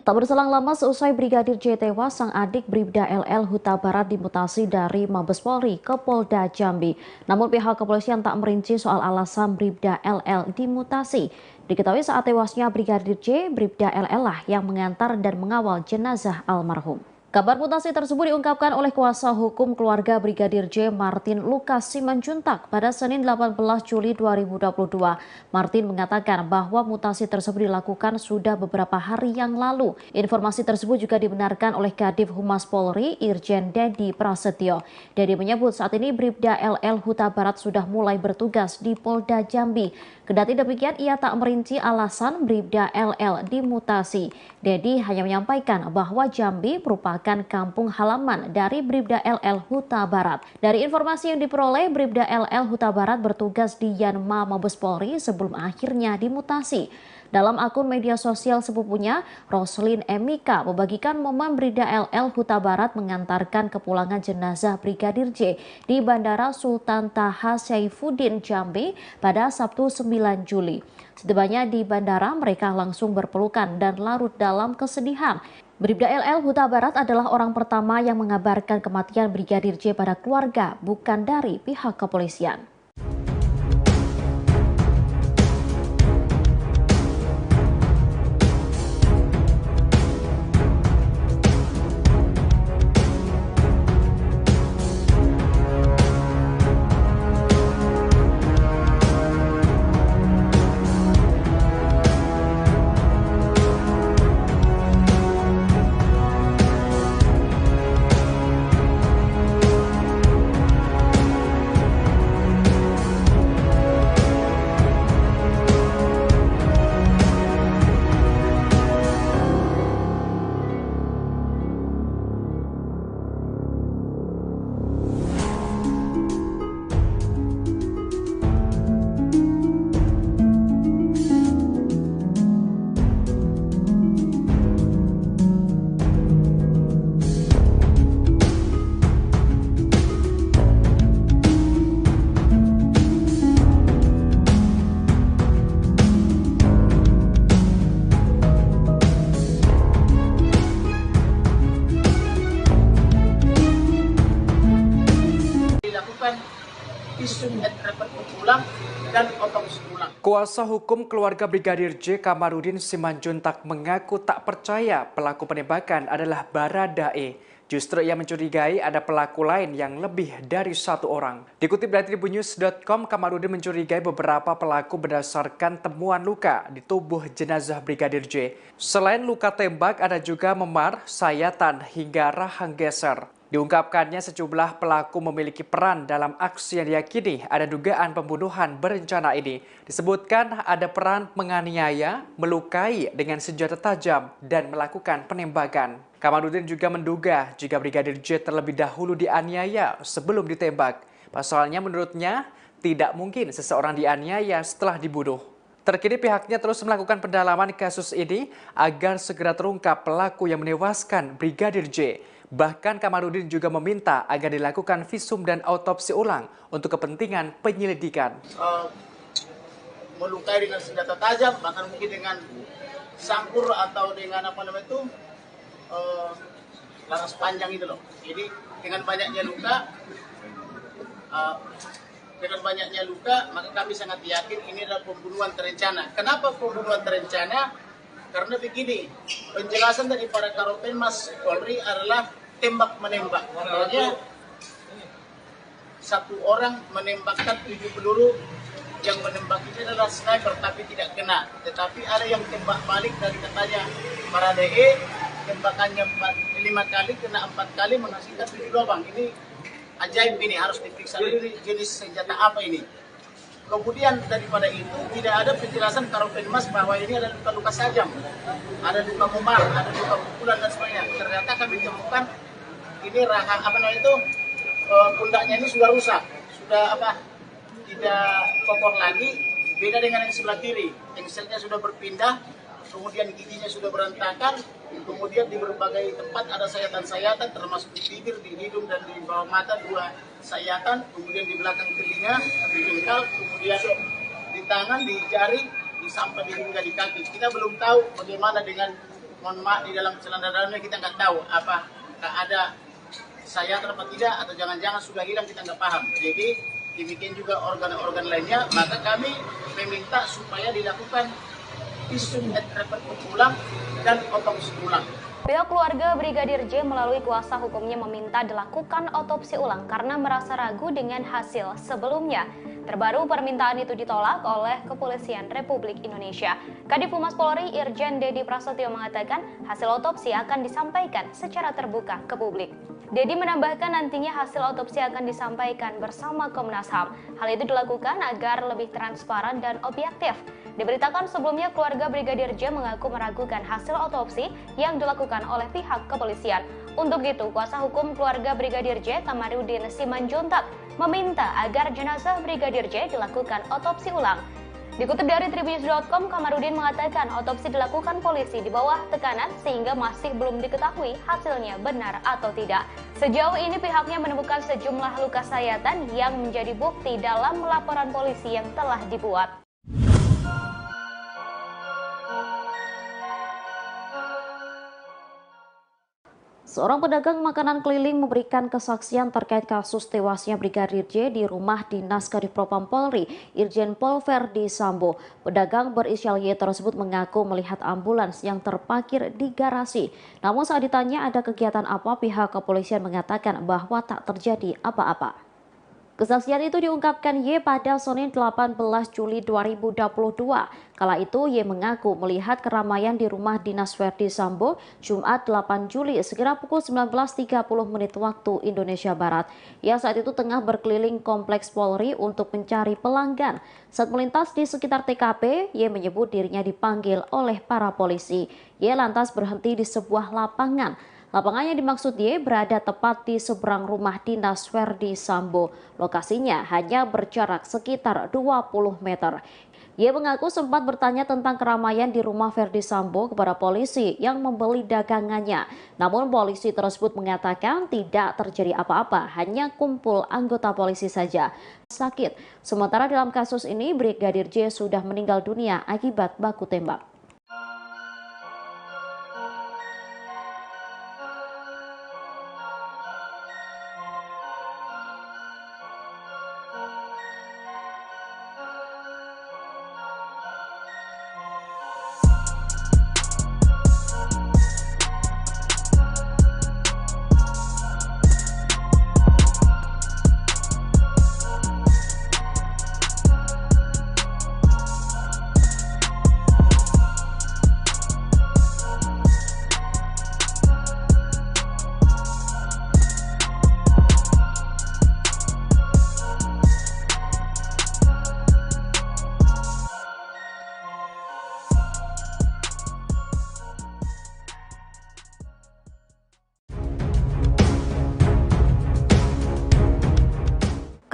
Speaker 2: Tak berselang lama seusai Brigadir J tewas, sang adik Bribda LL Huta Barat dimutasi dari Mabes Polri ke Polda Jambi. Namun pihak kepolisian tak merinci soal alasan Bribda LL dimutasi. Diketahui saat tewasnya Brigadir J, Bribda LL lah yang mengantar dan mengawal jenazah almarhum. Kabar mutasi tersebut diungkapkan oleh kuasa hukum keluarga Brigadir J, Martin Lukas Simanjuntak pada Senin 18 Juli 2022. Martin mengatakan bahwa mutasi tersebut dilakukan sudah beberapa hari yang lalu. Informasi tersebut juga dibenarkan oleh Kadif Humas Polri Irjen Dedi Prasetyo. Dedi menyebut saat ini Bribda LL Huta Barat sudah mulai bertugas di Polda Jambi. Kendati demikian, ia tak merinci alasan Bribda LL dimutasi. Dedi hanya menyampaikan bahwa Jambi merupakan kampung halaman dari Bribda LL Huta Barat. Dari informasi yang diperoleh, Bribda LL Huta Barat bertugas di Yanma Mabes Polri sebelum akhirnya dimutasi. Dalam akun media sosial sepupunya, Roslin Emika membagikan momen Bribda LL Huta Barat mengantarkan kepulangan jenazah Brigadir J di Bandara Sultan Taha Saifuddin Jambi pada Sabtu 9 Juli. Setibanya di bandara, mereka langsung berpelukan dan larut dalam kesedihan. Bribda LL Huta Barat adalah orang pertama yang mengabarkan kematian Brigadir J pada keluarga, bukan dari pihak kepolisian.
Speaker 3: visum et repertum ulang dan otopsi ulang.
Speaker 4: Kuasa hukum keluarga Brigadir J Kamarudin Simanjuntak mengaku tak percaya pelaku penembakan adalah Baradae. Justru ia mencurigai ada pelaku lain yang lebih dari satu orang. Dikutip dari tribunnews.com, Kamarudin mencurigai beberapa pelaku berdasarkan temuan luka di tubuh jenazah Brigadir J. Selain luka tembak, ada juga memar, sayatan, hingga rahang geser. Diungkapkannya sejumlah pelaku memiliki peran dalam aksi yang diyakini ada dugaan pembunuhan berencana ini. Disebutkan ada peran menganiaya, melukai dengan senjata tajam, dan melakukan penembakan. Kamarudin juga menduga jika Brigadir J terlebih dahulu dianiaya sebelum ditembak. Pasalnya menurutnya tidak mungkin seseorang dianiaya setelah dibunuh. Terkini pihaknya terus melakukan pendalaman kasus ini agar segera terungkap pelaku yang menewaskan Brigadir J. Bahkan Kamarudin juga meminta agar dilakukan visum dan autopsi ulang untuk kepentingan penyelidikan.
Speaker 3: Melukai dengan senjata tajam, bahkan mungkin dengan sangkur atau dengan laras panjang itu loh. Jadi dengan banyaknya luka, maka kami sangat yakin ini adalah pembunuhan terencana. Kenapa pembunuhan terencana? Karena begini, penjelasan dari para Karopenmas Polri adalah tembak menembak. Makanya satu orang menembakkan 7 peluru, yang menembak ini adalah sniper tapi tidak kena. Tetapi ada yang tembak balik dari katanya Baradae, tembakannya 5 kali, kena 4 kali, menghasilkan 7 lubang. Ini ajaib, ini harus diperiksa dulu jenis senjata apa ini. Kemudian daripada itu tidak ada penjelasan Karopenmas bahwa ini ada luka-luka sajam, ada luka memar, ada luka pukulan dan sebagainya. Ternyata kami temukan ini rahang pundaknya ini sudah rusak, sudah tidak kokoh lagi. Beda dengan yang sebelah kiri, engselnya sudah berpindah, kemudian giginya sudah berantakan, kemudian di berbagai tempat ada sayatan-sayatan, termasuk di bibir, di hidung, dan di bawah mata 2 sayatan, kemudian di belakang telinga, di jengkal, kemudian di tangan, di jari, di sampai hingga di kaki. Kita belum tahu bagaimana dengan, mohon maaf, di dalam celana dalamnya kita nggak tahu apakah ada sayatan atau tidak, atau jangan-jangan sudah hilang, kita nggak paham. Jadi demikian juga organ-organ lainnya, maka kami meminta supaya dilakukan visum et repertum ulang dan otopsi ulang.
Speaker 1: Pihak keluarga Brigadir J melalui kuasa hukumnya meminta dilakukan otopsi ulang karena merasa ragu dengan hasil sebelumnya. Terbaru permintaan itu ditolak oleh Kepolisian Republik Indonesia. Kadif Humas Polri Irjen Dedi Prasetyo mengatakan hasil otopsi akan disampaikan secara terbuka ke publik. Dedi menambahkan nantinya hasil otopsi akan disampaikan bersama Komnas HAM. Hal itu dilakukan agar lebih transparan dan objektif. Diberitakan sebelumnya keluarga Brigadir J mengaku meragukan hasil otopsi yang dilakukan oleh pihak kepolisian. Untuk itu, kuasa hukum keluarga Brigadir J Kamarudin Simanjuntak meminta agar jenazah Brigadir J dilakukan otopsi ulang. Dikutip dari tribunnews.com, Kamarudin mengatakan otopsi dilakukan polisi di bawah tekanan sehingga masih belum diketahui hasilnya benar atau tidak. Sejauh ini pihaknya menemukan sejumlah luka sayatan yang menjadi bukti dalam laporan polisi yang telah dibuat.
Speaker 2: Seorang pedagang makanan keliling memberikan kesaksian terkait kasus tewasnya Brigadir J di rumah dinas Kadifropam Polri, Irjen Pol Verdi Sambo. Pedagang berinisial Y tersebut mengaku melihat ambulans yang terparkir di garasi. Namun saat ditanya ada kegiatan apa, pihak kepolisian mengatakan bahwa tak terjadi apa-apa. Kesaksian itu diungkapkan Y pada Senin 18 Juli 2022. Kala itu Y mengaku melihat keramaian di rumah dinas Verdi Sambo Jumat 8 Juli sekira pukul 19.30 waktu Indonesia Barat. Ia saat itu tengah berkeliling kompleks Polri untuk mencari pelanggan. Saat melintas di sekitar TKP, Y menyebut dirinya dipanggil oleh para polisi. Y lantas berhenti di sebuah lapangan. Lapangan yang dimaksud Y berada tepat di seberang rumah dinas Verdi Sambo. Lokasinya hanya berjarak sekitar 20 meter. Y mengaku sempat bertanya tentang keramaian di rumah Verdi Sambo kepada polisi yang membeli dagangannya. Namun polisi tersebut mengatakan tidak terjadi apa-apa, hanya kumpul anggota polisi saja. Sakit. Sementara dalam kasus ini Brigadir J sudah meninggal dunia akibat baku tembak.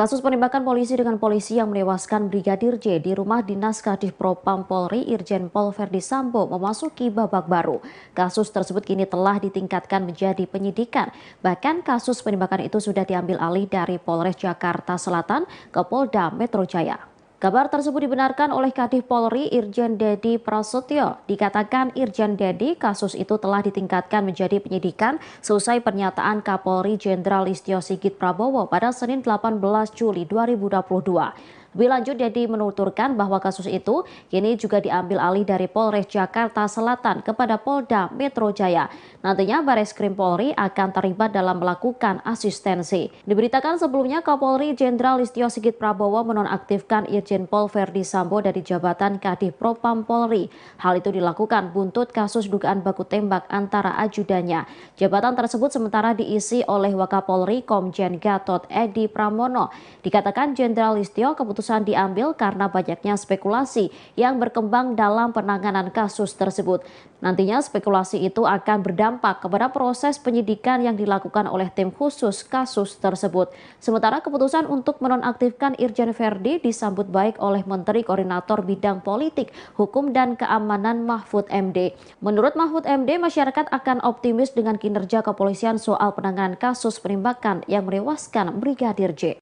Speaker 2: Kasus penembakan polisi dengan polisi yang menewaskan Brigadir J di rumah dinas Kadifropam Polri Irjen Pol Verdi Sambo memasuki babak baru. Kasus tersebut kini telah ditingkatkan menjadi penyidikan. Bahkan kasus penembakan itu sudah diambil alih dari Polres Jakarta Selatan ke Polda Metro Jaya. Kabar tersebut dibenarkan oleh Kadif Polri Irjen Dedi Prasetyo. Dikatakan Irjen Dedi kasus itu telah ditingkatkan menjadi penyidikan selesai pernyataan Kapolri Jenderal Listio Sigit Prabowo pada Senin 18 Juli 2022. Lebih lanjut, Dedi menuturkan bahwa kasus itu kini juga diambil alih dari Polres Jakarta Selatan kepada Polda Metro Jaya. Nantinya Bareskrim Polri akan terlibat dalam melakukan asistensi. Diberitakan sebelumnya Kapolri Jenderal Listio Sigit Prabowo menonaktifkan Irjen Pol Verdi Sambo dari jabatan Kadifropam Polri. Hal itu dilakukan buntut kasus dugaan baku tembak antara ajudannya. Jabatan tersebut sementara diisi oleh Wakapolri Komjen Gatot Edi Pramono. Dikatakan Jenderal Listio keputusan diambil karena banyaknya spekulasi yang berkembang dalam penanganan kasus tersebut. Nantinya spekulasi itu akan berdampak kepada proses penyidikan yang dilakukan oleh tim khusus kasus tersebut. Sementara keputusan untuk menonaktifkan Irjen Verdi disambut baik oleh Menteri Koordinator Bidang Politik, Hukum dan Keamanan Mahfud MD. Menurut Mahfud MD, masyarakat akan optimis dengan kinerja kepolisian soal penanganan kasus penembakan yang menewaskan Brigadir J.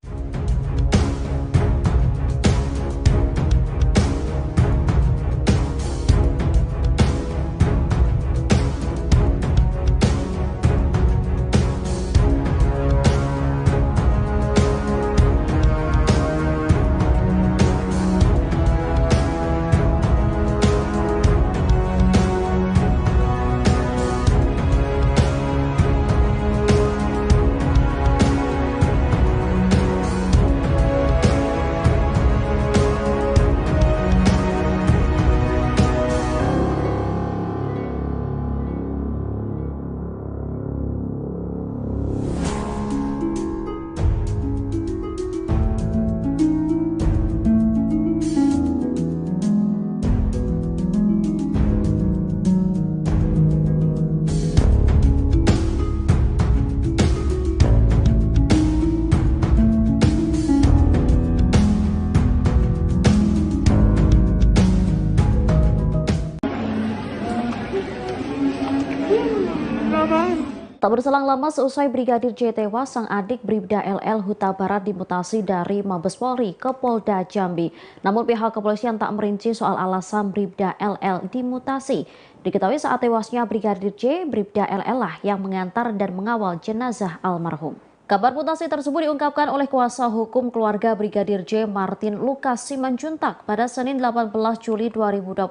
Speaker 2: Tak berselang lama seusai Brigadir J tewas, sang adik Bribda LL Huta Barat dimutasi dari Mabes Polri ke Polda Jambi. Namun pihak kepolisian tak merinci soal alasan Bribda LL dimutasi. Diketahui saat tewasnya Brigadir J, Bribda LL lah yang mengantar dan mengawal jenazah almarhum. Kabar mutasi tersebut diungkapkan oleh kuasa hukum keluarga Brigadir J, Martin Lukas Simanjuntak pada Senin 18 Juli 2022.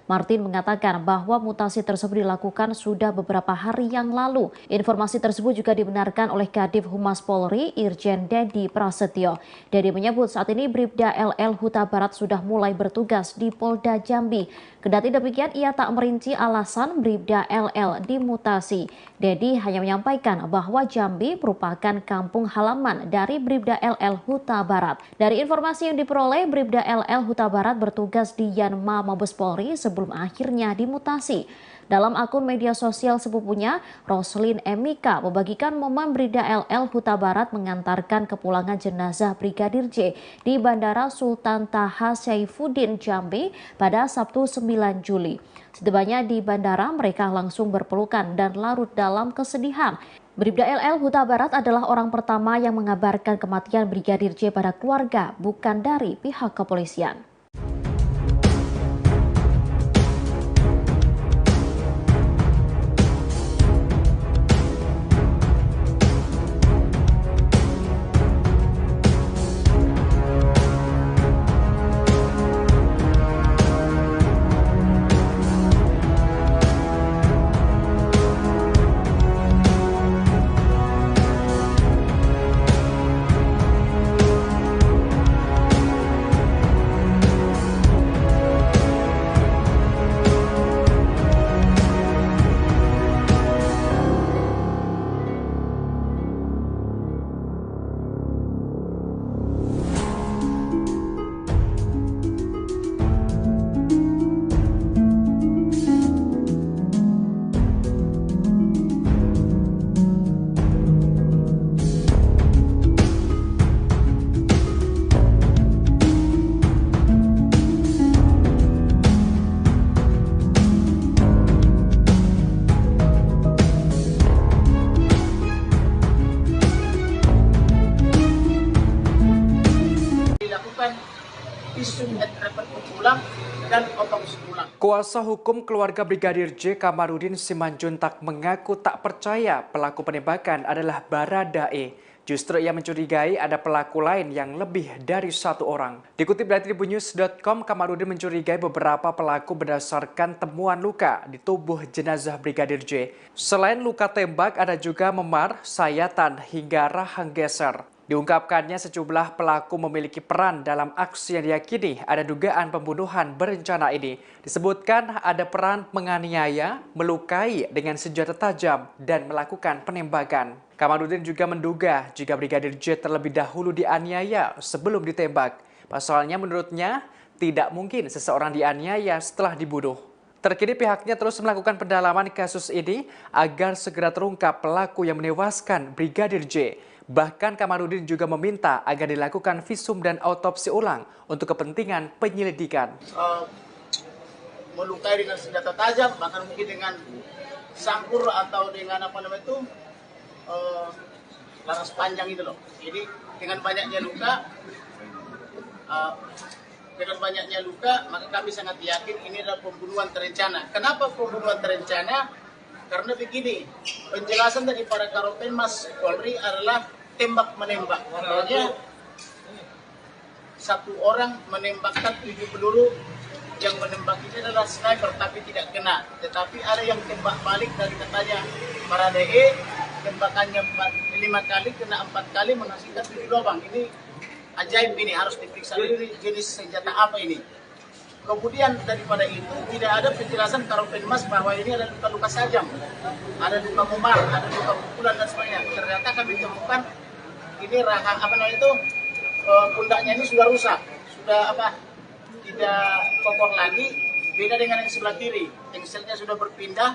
Speaker 2: Martin mengatakan bahwa mutasi tersebut dilakukan sudah beberapa hari yang lalu. Informasi tersebut juga dibenarkan oleh Kadif Humas Polri, Irjen Dedi Prasetyo. Dedi menyebut saat ini Bribda LL Huta Barat sudah mulai bertugas di Polda Jambi. Kendati demikian, ia tak merinci alasan Bribda LL dimutasi. Dedi hanya menyampaikan bahwa Jambi merupakan kampung halaman dari Bribda LL Huta Barat. Dari informasi yang diperoleh, Bribda LL Huta Barat bertugas di Yanma Mabes Polri sebelum akhirnya dimutasi. Dalam akun media sosial sepupunya, Roslin Emika membagikan momen Bribda LL Huta Barat mengantarkan kepulangan jenazah Brigadir J di Bandara Sultan Taha Saifuddin Jambi pada Sabtu 9 Juli. Setibanya di bandara, mereka langsung berpelukan dan larut dalam kesedihan. Bribda LL Huta Barat adalah orang pertama yang mengabarkan kematian Brigadir J pada keluarga, bukan dari pihak kepolisian.
Speaker 3: visum et repertum ulang dan otopsi ulang.
Speaker 4: Kuasa hukum keluarga Brigadir J, Kamarudin Simanjuntak mengaku tak percaya pelaku penembakan adalah Baradae. Justru ia mencurigai ada pelaku lain yang lebih dari satu orang. Dikutip dari tribunnews.com, Kamarudin mencurigai beberapa pelaku berdasarkan temuan luka di tubuh jenazah Brigadir J. Selain luka tembak, ada juga memar, sayatan, hingga rahang geser. Diungkapkannya sejumlah pelaku memiliki peran dalam aksi yang diyakini ada dugaan pembunuhan berencana ini. Disebutkan ada peran menganiaya, melukai dengan senjata tajam, dan melakukan penembakan. Kamarudin juga menduga jika Brigadir J terlebih dahulu dianiaya sebelum ditembak. Pasalnya menurutnya tidak mungkin seseorang dianiaya setelah dibunuh. Terkini pihaknya terus melakukan pendalaman kasus ini agar segera terungkap pelaku yang menewaskan Brigadir J. Bahkan Kamarudin juga meminta agar dilakukan visum dan autopsi ulang untuk kepentingan penyelidikan.
Speaker 3: Melukai dengan senjata tajam, bahkan mungkin dengan sangkur atau dengan laras panjang itu loh. Jadi dengan banyaknya luka, maka kami sangat yakin ini adalah pembunuhan terencana. Kenapa pembunuhan terencana? Karena begini, penjelasan dari para Karopenmas Polri adalah tembak-menembak. Artinya satu orang menembakkan 7 peluru, yang menembak ini adalah sniper tapi tidak kena. Tetapi ada yang tembak balik dari katanya Baradae, tembakannya 5 kali, kena 4 kali, menghasilkan 7 lubang. Ini ajaib, ini harus diperiksa ini jenis senjata apa ini. Kemudian daripada itu tidak ada penjelasan Karopenmas bahwa ini ada luka-luka sajam, ada luka memar, ada luka pukulan dan sebagainya. Ternyata kami temukan ini rahang pundaknya ini sudah rusak, sudah tidak kokoh lagi. Beda dengan yang sebelah kiri, engselnya sudah berpindah,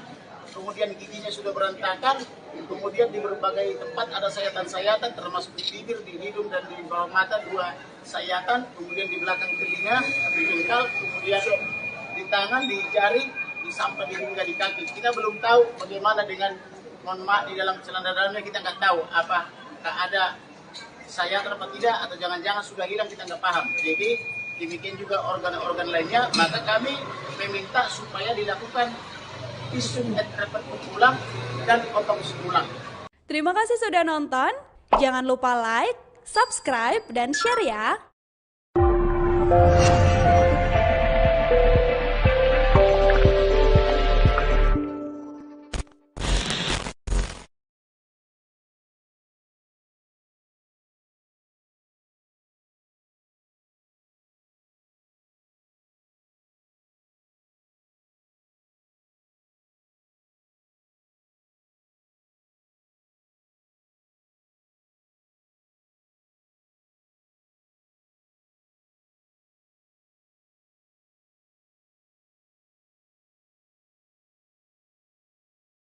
Speaker 3: kemudian giginya sudah berantakan, kemudian di berbagai tempat ada sayatan-sayatan, termasuk di bibir, di hidung, dan di bawah mata 2 sayatan, kemudian di belakang telinga, di jengkal, kemudian di tangan, di jari, di sampai hingga di kaki. Kita belum tahu bagaimana dengan mohon maaf di dalam celana dalamnya kita nggak tahu apa ada sayat apa tidak, atau jangan-jangan sudah hilang, kita nggak paham. Jadi demikian juga organ-organ lainnya, maka kami meminta supaya dilakukan visum et repertum ulang dan otopsi ulang.
Speaker 5: Terima kasih sudah nonton. Jangan lupa like, subscribe, dan share ya.